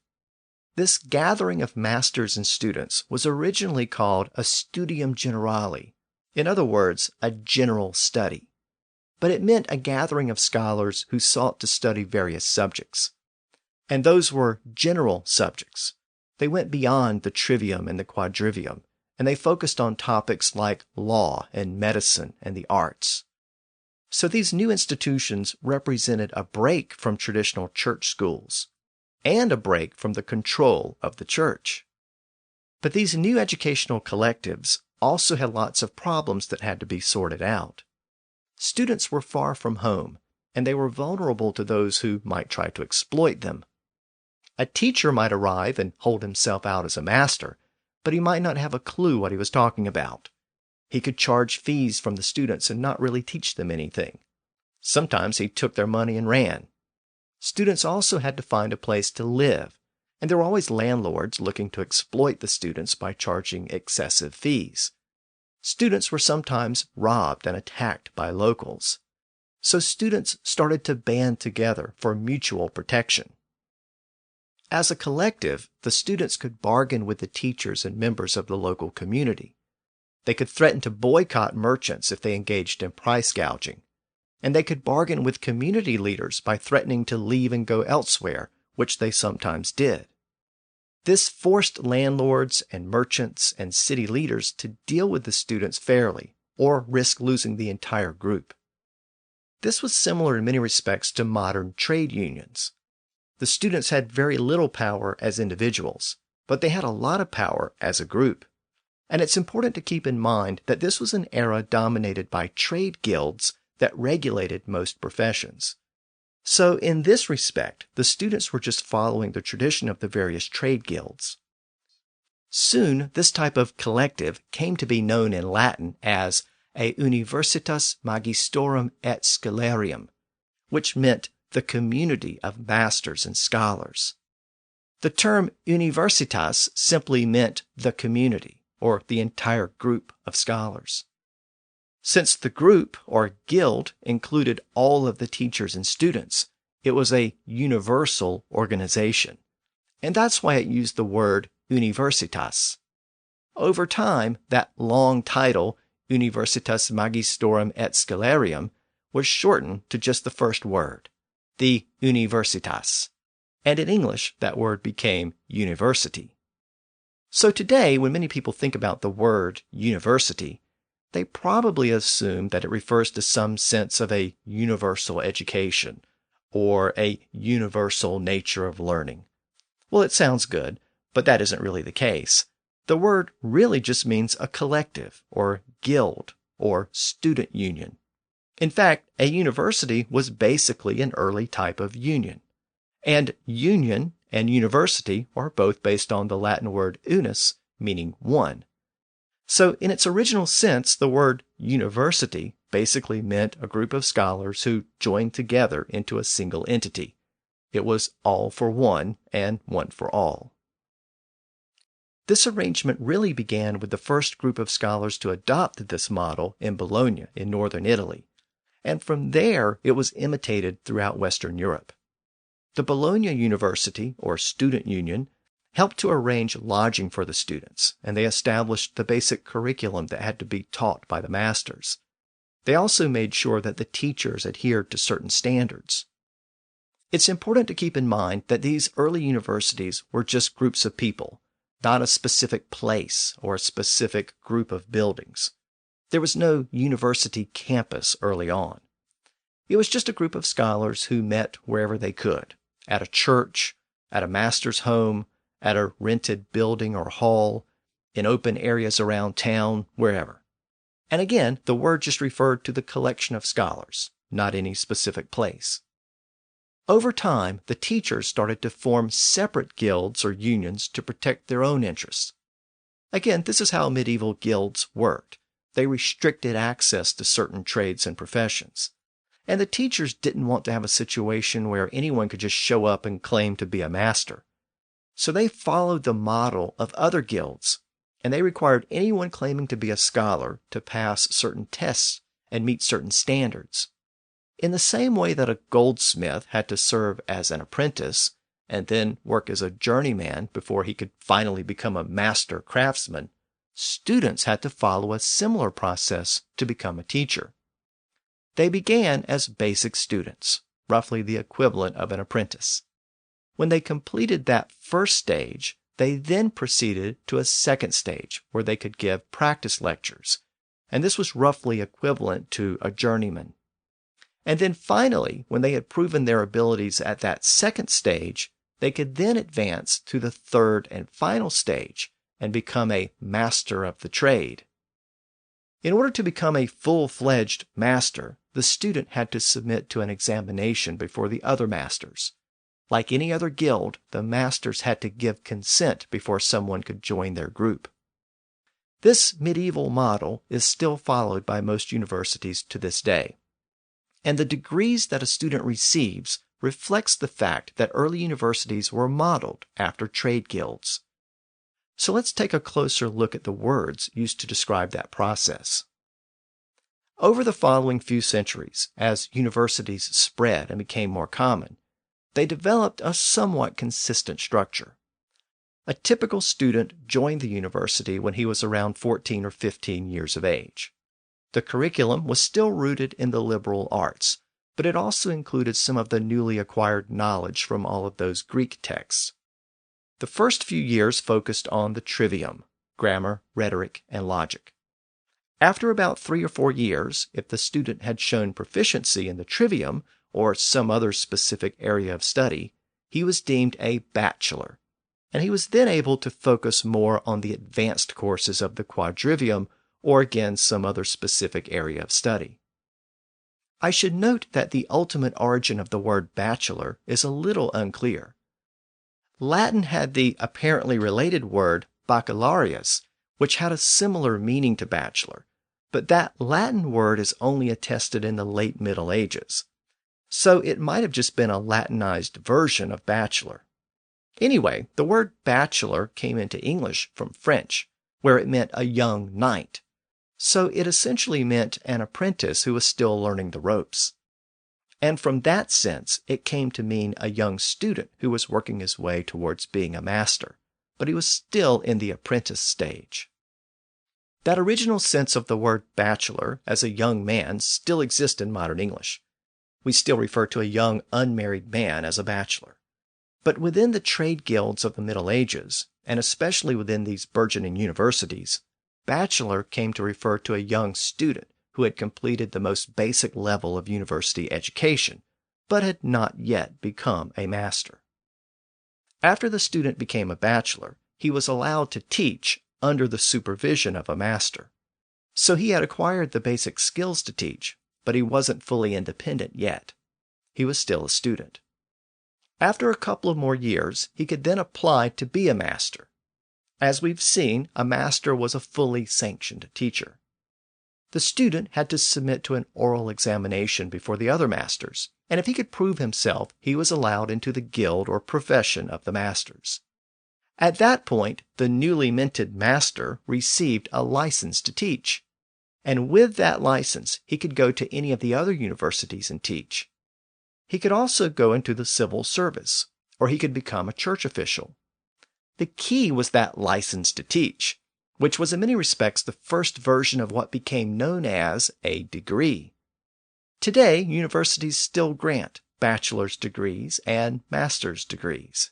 This gathering of masters and students was originally called a studium generale, in other words, a general study. But it meant a gathering of scholars who sought to study various subjects. And those were general subjects. They went beyond the trivium and the quadrivium, and they focused on topics like law and medicine and the arts. So these new institutions represented a break from traditional church schools and a break from the control of the church. But these new educational collectives also had lots of problems that had to be sorted out. Students were far from home, and they were vulnerable to those who might try to exploit them. A teacher might arrive and hold himself out as a master, but he might not have a clue what he was talking about. He could charge fees from the students and not really teach them anything. Sometimes he took their money and ran. Students also had to find a place to live, and there were always landlords looking to exploit the students by charging excessive fees. Students were sometimes robbed and attacked by locals. So students started to band together for mutual protection. As a collective, the students could bargain with the teachers and members of the local community. They could threaten to boycott merchants if they engaged in price gouging. And they could bargain with community leaders by threatening to leave and go elsewhere, which they sometimes did. This forced landlords and merchants and city leaders to deal with the students fairly, or risk losing the entire group. This was similar in many respects to modern trade unions. The students had very little power as individuals, but they had a lot of power as a group. And it's important to keep in mind that this was an era dominated by trade guilds that regulated most professions. So in this respect, the students were just following the tradition of the various trade guilds. Soon, this type of collective came to be known in Latin as a universitas magistrorum et scholarium, which meant the community of masters and scholars. The term universitas simply meant the community, or the entire group of scholars. Since the group, or guild, included all of the teachers and students, it was a universal organization. And that's why it used the word universitas. Over time, that long title, Universitas Magistrorum et Scholarium, was shortened to just the first word, the universitas. And in English, that word became university. So today, when many people think about the word university, they probably assume that it refers to some sense of a universal education or a universal nature of learning. Well, it sounds good, but that isn't really the case. The word really just means a collective or guild or student union. In fact, a university was basically an early type of union. And union and university are both based on the Latin word unus, meaning one. So in its original sense, the word university basically meant a group of scholars who joined together into a single entity. It was all for one and one for all. This arrangement really began with the first group of scholars to adopt this model in Bologna in northern Italy, and from there it was imitated throughout Western Europe. The Bologna University, or Student Union, helped to arrange lodging for the students, and they established the basic curriculum that had to be taught by the masters. They also made sure that the teachers adhered to certain standards. It's important to keep in mind that these early universities were just groups of people, not a specific place or a specific group of buildings. There was no university campus early on. It was just a group of scholars who met wherever they could, at a church, at a master's home, at a rented building or hall, in open areas around town, wherever. And again, the word just referred to the collection of scholars, not any specific place. Over time, the teachers started to form separate guilds or unions to protect their own interests. Again, this is how medieval guilds worked. They restricted access to certain trades and professions. And the teachers didn't want to have a situation where anyone could just show up and claim to be a master. So they followed the model of other guilds, and they required anyone claiming to be a scholar to pass certain tests and meet certain standards. In the same way that a goldsmith had to serve as an apprentice and then work as a journeyman before he could finally become a master craftsman, students had to follow a similar process to become a teacher. They began as basic students, roughly the equivalent of an apprentice. When they completed that first stage, they then proceeded to a second stage where they could give practice lectures, and this was roughly equivalent to a journeyman. And then finally, when they had proven their abilities at that second stage, they could then advance to the third and final stage and become a master of the trade. In order to become a full-fledged master, the student had to submit to an examination before the other masters. Like any other guild, the masters had to give consent before someone could join their group. This medieval model is still followed by most universities to this day. And the degrees that a student receives reflects the fact that early universities were modeled after trade guilds. So let's take a closer look at the words used to describe that process. Over the following few centuries, as universities spread and became more common, they developed a somewhat consistent structure. A typical student joined the university when he was around 14 or 15 years of age. The curriculum was still rooted in the liberal arts, but it also included some of the newly acquired knowledge from all of those Greek texts. The first few years focused on the trivium, grammar, rhetoric, and logic. After about 3 or 4 years, if the student had shown proficiency in the trivium or some other specific area of study, he was deemed a bachelor, and he was then able to focus more on the advanced courses of the quadrivium or again some other specific area of study. I should note that the ultimate origin of the word bachelor is a little unclear. Latin had the apparently related word baccalaureus, which had a similar meaning to bachelor, but that Latin word is only attested in the late Middle Ages, so it might have just been a Latinized version of bachelor. Anyway, the word bachelor came into English from French, where it meant a young knight. So it essentially meant an apprentice who was still learning the ropes. And from that sense, it came to mean a young student who was working his way towards being a master, but he was still in the apprentice stage. That original sense of the word bachelor as a young man still exists in modern English. We still refer to a young unmarried man as a bachelor. But within the trade guilds of the Middle Ages, and especially within these burgeoning universities, bachelor came to refer to a young student who had completed the most basic level of university education, but had not yet become a master. After the student became a bachelor, he was allowed to teach under the supervision of a master. So he had acquired the basic skills to teach, but he wasn't fully independent yet. He was still a student. After a couple of more years, he could then apply to be a master. As we've seen, a master was a fully sanctioned teacher. The student had to submit to an oral examination before the other masters, and if he could prove himself, he was allowed into the guild or profession of the masters. At that point, the newly minted master received a license to teach. And with that license, he could go to any of the other universities and teach. He could also go into the civil service, or he could become a church official. The key was that license to teach, which was in many respects the first version of what became known as a degree. Today, universities still grant bachelor's degrees and master's degrees.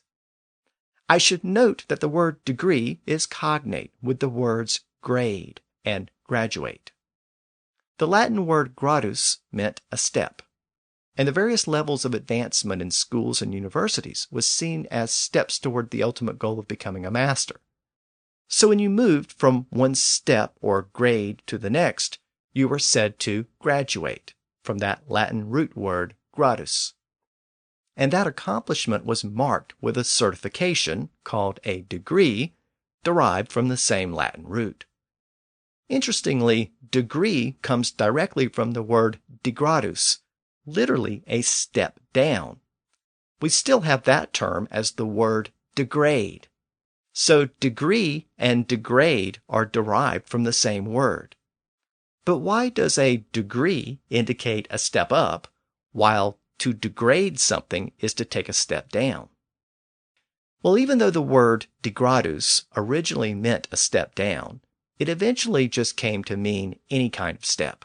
I should note that the word degree is cognate with the words grade and graduate. The Latin word gradus meant a step, and the various levels of advancement in schools and universities was seen as steps toward the ultimate goal of becoming a master. So when you moved from one step or grade to the next, you were said to graduate from that Latin root word gradus. And that accomplishment was marked with a certification called a degree, derived from the same Latin root. Interestingly, degree comes directly from the word degradus, literally a step down. We still have that term as the word degrade. So degree and degrade are derived from the same word. But why does a degree indicate a step up, while to degrade something is to take a step down? Well, even though the word degradus originally meant a step down, it eventually just came to mean any kind of step.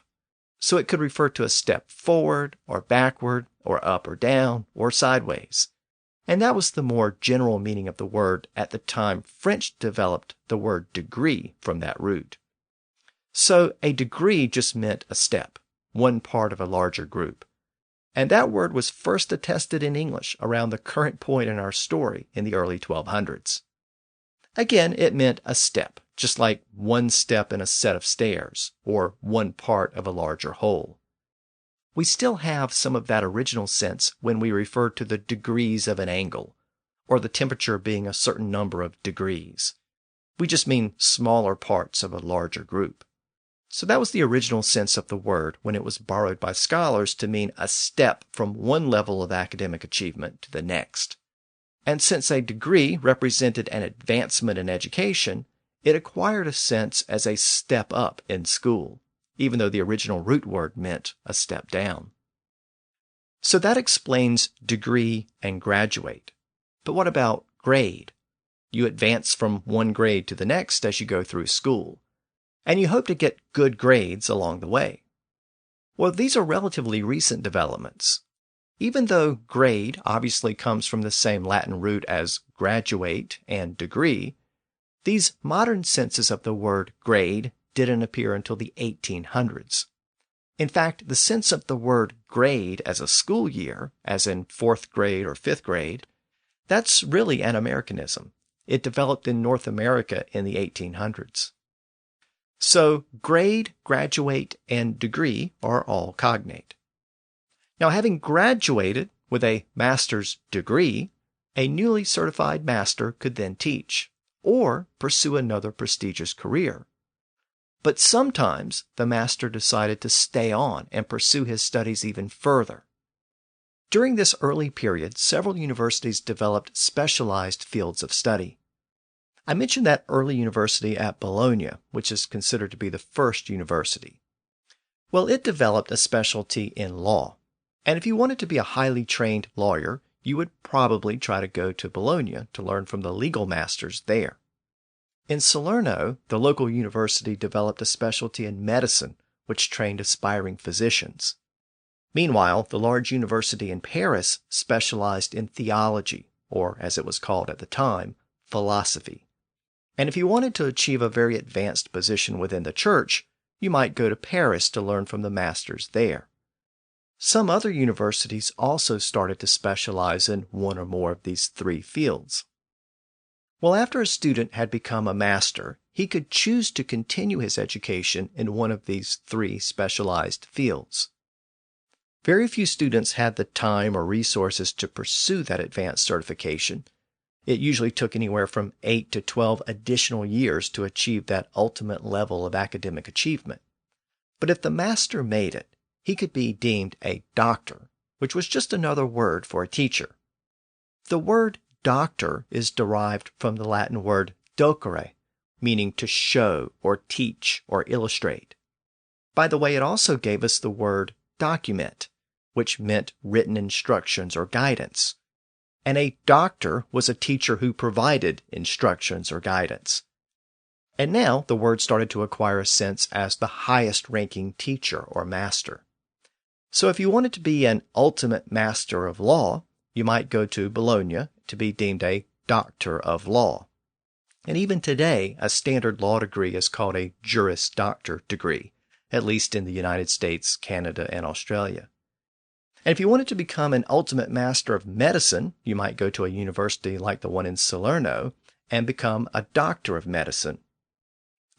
So it could refer to a step forward or backward or up or down or sideways. And that was the more general meaning of the word at the time French developed the word degree from that root. So a degree just meant a step, one part of a larger group. And that word was first attested in English around the current point in our story in the early 1200s. Again, it meant a step, just like one step in a set of stairs, or one part of a larger whole. We still have some of that original sense when we refer to the degrees of an angle, or the temperature being a certain number of degrees. We just mean smaller parts of a larger group. So that was the original sense of the word when it was borrowed by scholars to mean a step from one level of academic achievement to the next. And since a degree represented an advancement in education, it acquired a sense as a step up in school, even though the original root word meant a step down. So that explains degree and graduate. But what about grade? You advance from one grade to the next as you go through school, and you hope to get good grades along the way. Well, these are relatively recent developments. Even though grade obviously comes from the same Latin root as graduate and degree, these modern senses of the word grade didn't appear until the 1800s. In fact, the sense of the word grade as a school year, as in 4th grade or 5th grade, that's really an Americanism. It developed in North America in the 1800s. So grade, graduate, and degree are all cognate. Now, having graduated with a master's degree, a newly certified master could then teach or pursue another prestigious career. But sometimes the master decided to stay on and pursue his studies even further. During this early period, several universities developed specialized fields of study. I mentioned that early university at Bologna, which is considered to be the first university. Well, it developed a specialty in law. And if you wanted to be a highly trained lawyer, you would probably try to go to Bologna to learn from the legal masters there. In Salerno, the local university developed a specialty in medicine, which trained aspiring physicians. Meanwhile, the large university in Paris specialized in theology, or as it was called at the time, philosophy. And if you wanted to achieve a very advanced position within the church, you might go to Paris to learn from the masters there. Some other universities also started to specialize in one or more of these three fields. Well, after a student had become a master, he could choose to continue his education in one of these three specialized fields. Very few students had the time or resources to pursue that advanced certification. It usually took anywhere from 8 to 12 additional years to achieve that ultimate level of academic achievement. But if the master made it, he could be deemed a doctor, which was just another word for a teacher. The word doctor is derived from the Latin word docere, meaning to show or teach or illustrate. By the way, it also gave us the word document, which meant written instructions or guidance. And a doctor was a teacher who provided instructions or guidance. And now the word started to acquire a sense as the highest ranking teacher or master. So if you wanted to be an ultimate master of law, you might go to Bologna to be deemed a doctor of law. And even today, a standard law degree is called a Juris Doctor degree, at least in the United States, Canada, and Australia. And if you wanted to become an ultimate master of medicine, you might go to a university like the one in Salerno and become a doctor of medicine.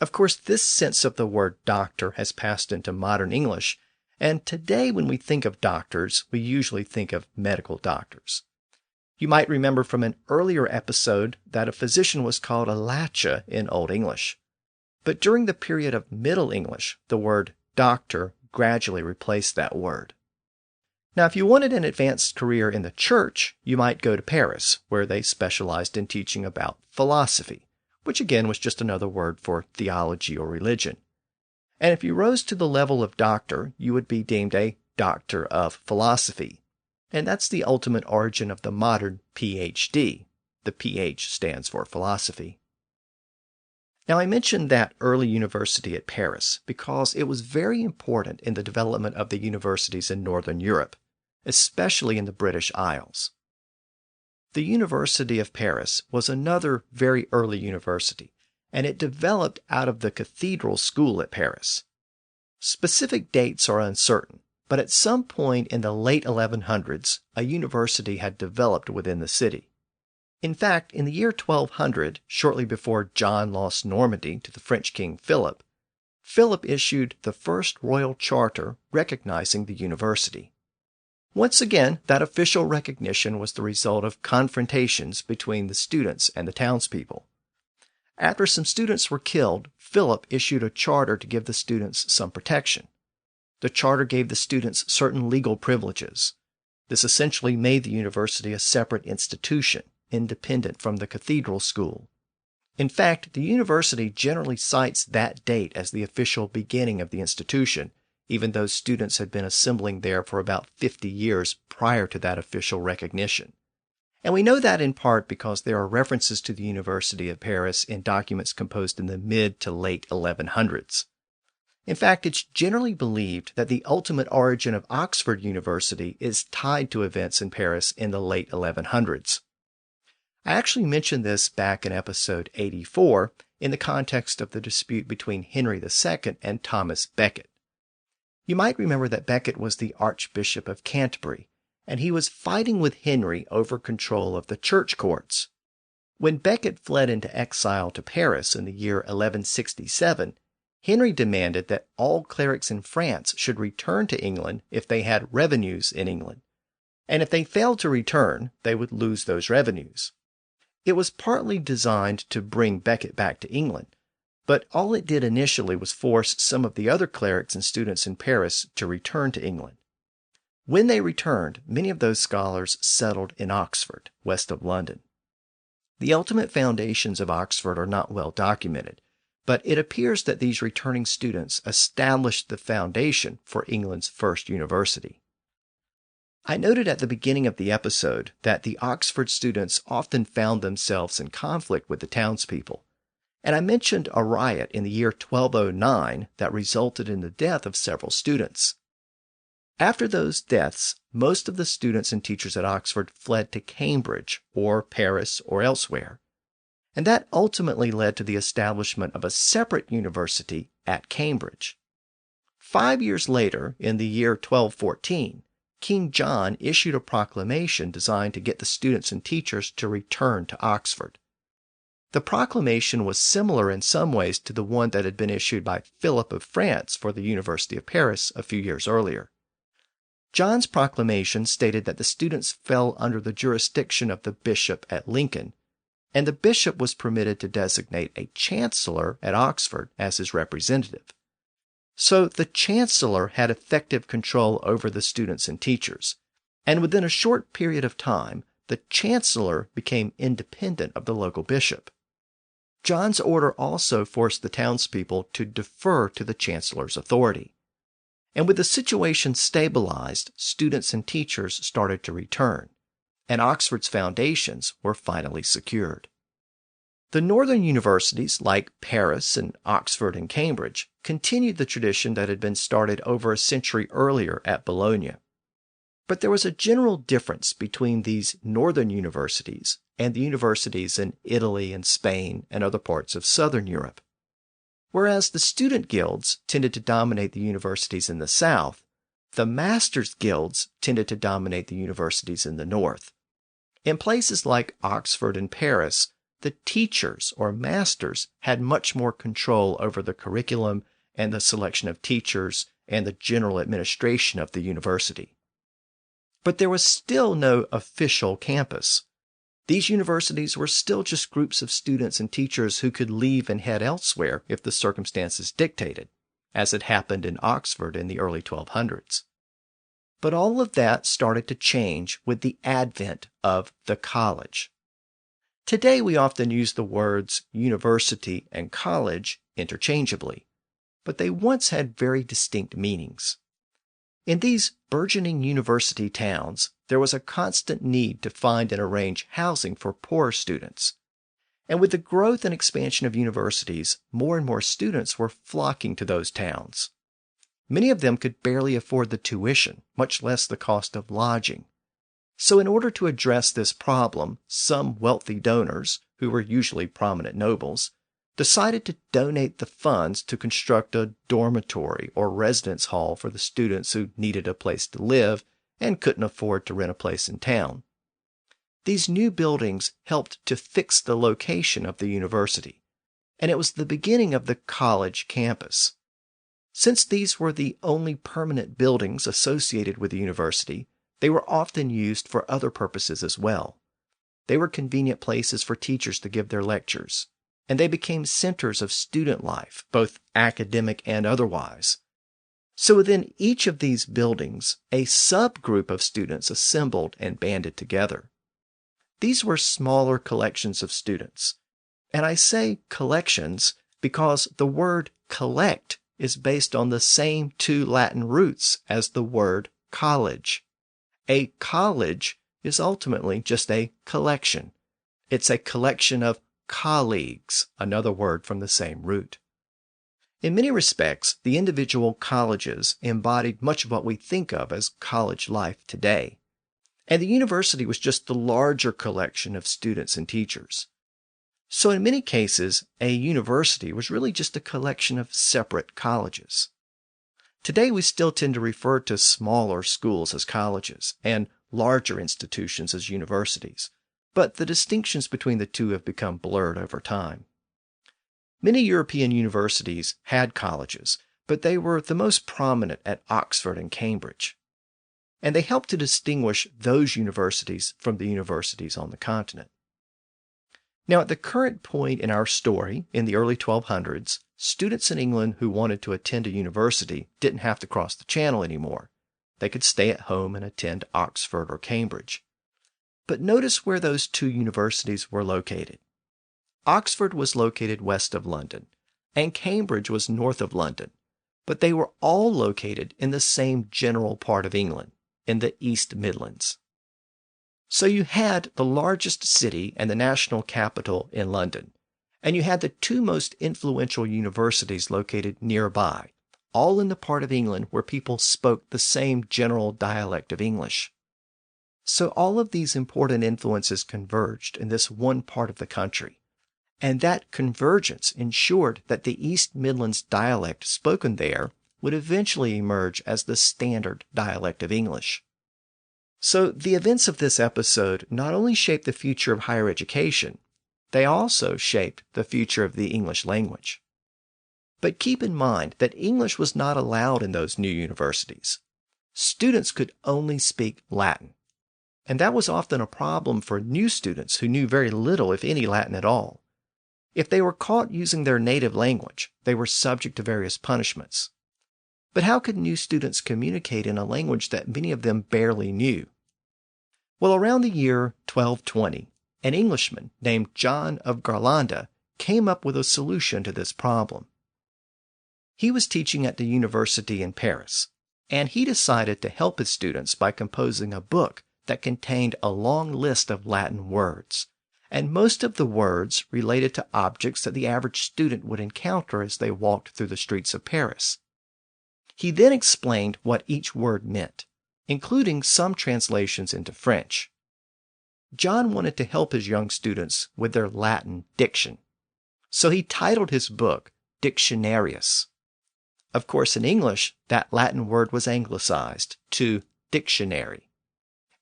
Of course, this sense of the word doctor has passed into modern English, and today when we think of doctors, we usually think of medical doctors. You might remember from an earlier episode that a physician was called a lacha in Old English. But during the period of Middle English, the word doctor gradually replaced that word. Now, if you wanted an advanced career in the church, you might go to Paris, where they specialized in teaching about philosophy, which again was just another word for theology or religion. And if you rose to the level of doctor, you would be deemed a doctor of philosophy. And that's the ultimate origin of the modern PhD. The PH stands for philosophy. Now, I mentioned that early university at Paris because it was very important in the development of the universities in Northern Europe, especially in the British Isles. The University of Paris was another very early university, and it developed out of the cathedral school at Paris. Specific dates are uncertain, but at some point in the late 1100s, a university had developed within the city. In fact, in the year 1200, shortly before John lost Normandy to the French king Philip, Philip issued the first royal charter recognizing the university. Once again, that official recognition was the result of confrontations between the students and the townspeople. After some students were killed, Philip issued a charter to give the students some protection. The charter gave the students certain legal privileges. This essentially made the university a separate institution, independent from the cathedral school. In fact, the university generally cites that date as the official beginning of the institution, even though students had been assembling there for about 50 years prior to that official recognition. And we know that in part because there are references to the University of Paris in documents composed in the mid to late 1100s. In fact, it's generally believed that the ultimate origin of Oxford University is tied to events in Paris in the late 1100s. I actually mentioned this back in episode 84 in the context of the dispute between Henry II and Thomas Becket. You might remember that Becket was the Archbishop of Canterbury, and he was fighting with Henry over control of the church courts. When Becket fled into exile to Paris in the year 1167, Henry demanded that all clerics in France should return to England if they had revenues in England, and if they failed to return, they would lose those revenues. It was partly designed to bring Becket back to England, but all it did initially was force some of the other clerics and students in Paris to return to England. When they returned, many of those scholars settled in Oxford, west of London. The ultimate foundations of Oxford are not well documented, but it appears that these returning students established the foundation for England's first university. I noted at the beginning of the episode that the Oxford students often found themselves in conflict with the townspeople, and I mentioned a riot in the year 1209 that resulted in the death of several students. After those deaths, most of the students and teachers at Oxford fled to Cambridge or Paris or elsewhere, and that ultimately led to the establishment of a separate university at Cambridge. 5 years later, in the year 1214, King John issued a proclamation designed to get the students and teachers to return to Oxford. The proclamation was similar in some ways to the one that had been issued by Philip of France for the University of Paris a few years earlier. John's proclamation stated that the students fell under the jurisdiction of the bishop at Lincoln, and the bishop was permitted to designate a chancellor at Oxford as his representative. So the chancellor had effective control over the students and teachers, and within a short period of time, the chancellor became independent of the local bishop. John's order also forced the townspeople to defer to the chancellor's authority. And with the situation stabilized, students and teachers started to return, and Oxford's foundations were finally secured. The northern universities, like Paris and Oxford and Cambridge, continued the tradition that had been started over a century earlier at Bologna. But there was a general difference between these northern universities and the universities in Italy and Spain and other parts of southern Europe. Whereas the student guilds tended to dominate the universities in the south, the masters' guilds tended to dominate the universities in the north. In places like Oxford and Paris, the teachers or masters had much more control over the curriculum and the selection of teachers and the general administration of the university. But there was still no official campus. These universities were still just groups of students and teachers who could leave and head elsewhere if the circumstances dictated, as had happened in Oxford in the early 1200s. But all of that started to change with the advent of the college. Today we often use the words university and college interchangeably, but they once had very distinct meanings. In these burgeoning university towns, there was a constant need to find and arrange housing for poor students. And with the growth and expansion of universities, more and more students were flocking to those towns. Many of them could barely afford the tuition, much less the cost of lodging. So in order to address this problem, some wealthy donors, who were usually prominent nobles, decided to donate the funds to construct a dormitory or residence hall for the students who needed a place to live and couldn't afford to rent a place in town. These new buildings helped to fix the location of the university, and it was the beginning of the college campus. Since these were the only permanent buildings associated with the university, they were often used for other purposes as well. They were convenient places for teachers to give their lectures, and they became centers of student life, both academic and otherwise. So within each of these buildings, a subgroup of students assembled and banded together. These were smaller collections of students. And I say collections because the word collect is based on the same two Latin roots as the word college. A college is ultimately just a collection. It's a collection of colleagues, another word from the same root. In many respects, the individual colleges embodied much of what we think of as college life today. And the university was just the larger collection of students and teachers. So in many cases, a university was really just a collection of separate colleges. Today, we still tend to refer to smaller schools as colleges and larger institutions as universities, but the distinctions between the two have become blurred over time. Many European universities had colleges, but they were the most prominent at Oxford and Cambridge, and they helped to distinguish those universities from the universities on the continent. Now, at the current point in our story, in the early 1200s, students in England who wanted to attend a university didn't have to cross the Channel anymore. They could stay at home and attend Oxford or Cambridge. But notice where those two universities were located. Oxford was located west of London, and Cambridge was north of London, but they were all located in the same general part of England, in the East Midlands. So you had the largest city and the national capital in London, and you had the two most influential universities located nearby, all in the part of England where people spoke the same general dialect of English. So all of these important influences converged in this one part of the country, and that convergence ensured that the East Midlands dialect spoken there would eventually emerge as the standard dialect of English. So the events of this episode not only shaped the future of higher education, they also shaped the future of the English language. But keep in mind that English was not allowed in those new universities. Students could only speak Latin, and that was often a problem for new students who knew very little, if any, Latin at all. If they were caught using their native language, they were subject to various punishments. But how could new students communicate in a language that many of them barely knew? Well, around the year 1220, an Englishman named John of Garlanda came up with a solution to this problem. He was teaching at the university in Paris, and he decided to help his students by composing a book that contained a long list of Latin words, and most of the words related to objects that the average student would encounter as they walked through the streets of Paris. He then explained what each word meant, including some translations into French. John wanted to help his young students with their Latin diction, so he titled his book Dictionarius. Of course, in English, that Latin word was anglicized to dictionary,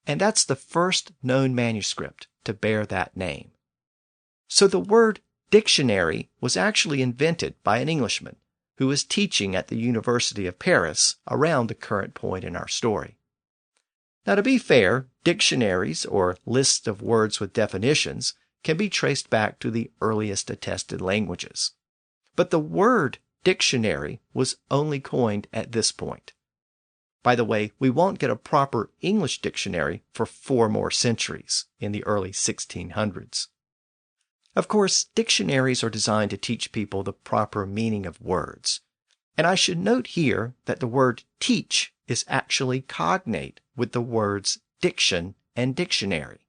and that's the first known manuscript to bear that name. So the word dictionary was actually invented by an Englishman who was teaching at the University of Paris around the current point in our story. Now, to be fair, dictionaries, or lists of words with definitions, can be traced back to the earliest attested languages. But the word dictionary was only coined at this point. By the way, we won't get a proper English dictionary for 4 more centuries, in the early 1600s. Of course, dictionaries are designed to teach people the proper meaning of words. And I should note here that the word teach is actually cognate with the words diction and dictionary.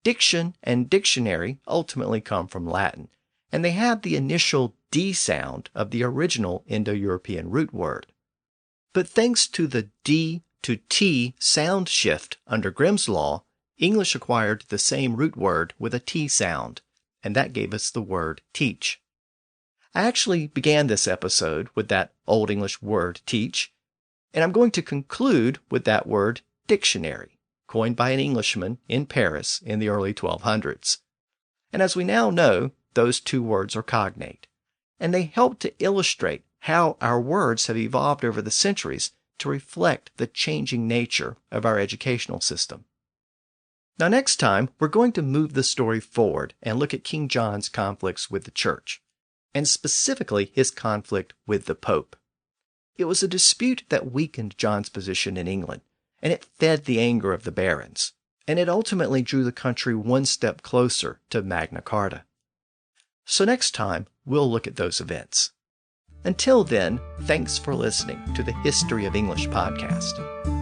Diction and dictionary ultimately come from Latin, and they have the initial D sound of the original Indo-European root word. But thanks to the D to T sound shift under Grimm's law, English acquired the same root word with a T sound, and that gave us the word teach. I actually began this episode with that Old English word teach, and I'm going to conclude with that word dictionary, coined by an Englishman in Paris in the early 1200s. And as we now know, those 2 words are cognate, and they help to illustrate how our words have evolved over the centuries to reflect the changing nature of our educational system. Now, next time, we're going to move the story forward and look at King John's conflicts with the church, and specifically his conflict with the Pope. It was a dispute that weakened John's position in England, and it fed the anger of the barons, and it ultimately drew the country one step closer to Magna Carta. So next time, we'll look at those events. Until then, thanks for listening to the History of English podcast.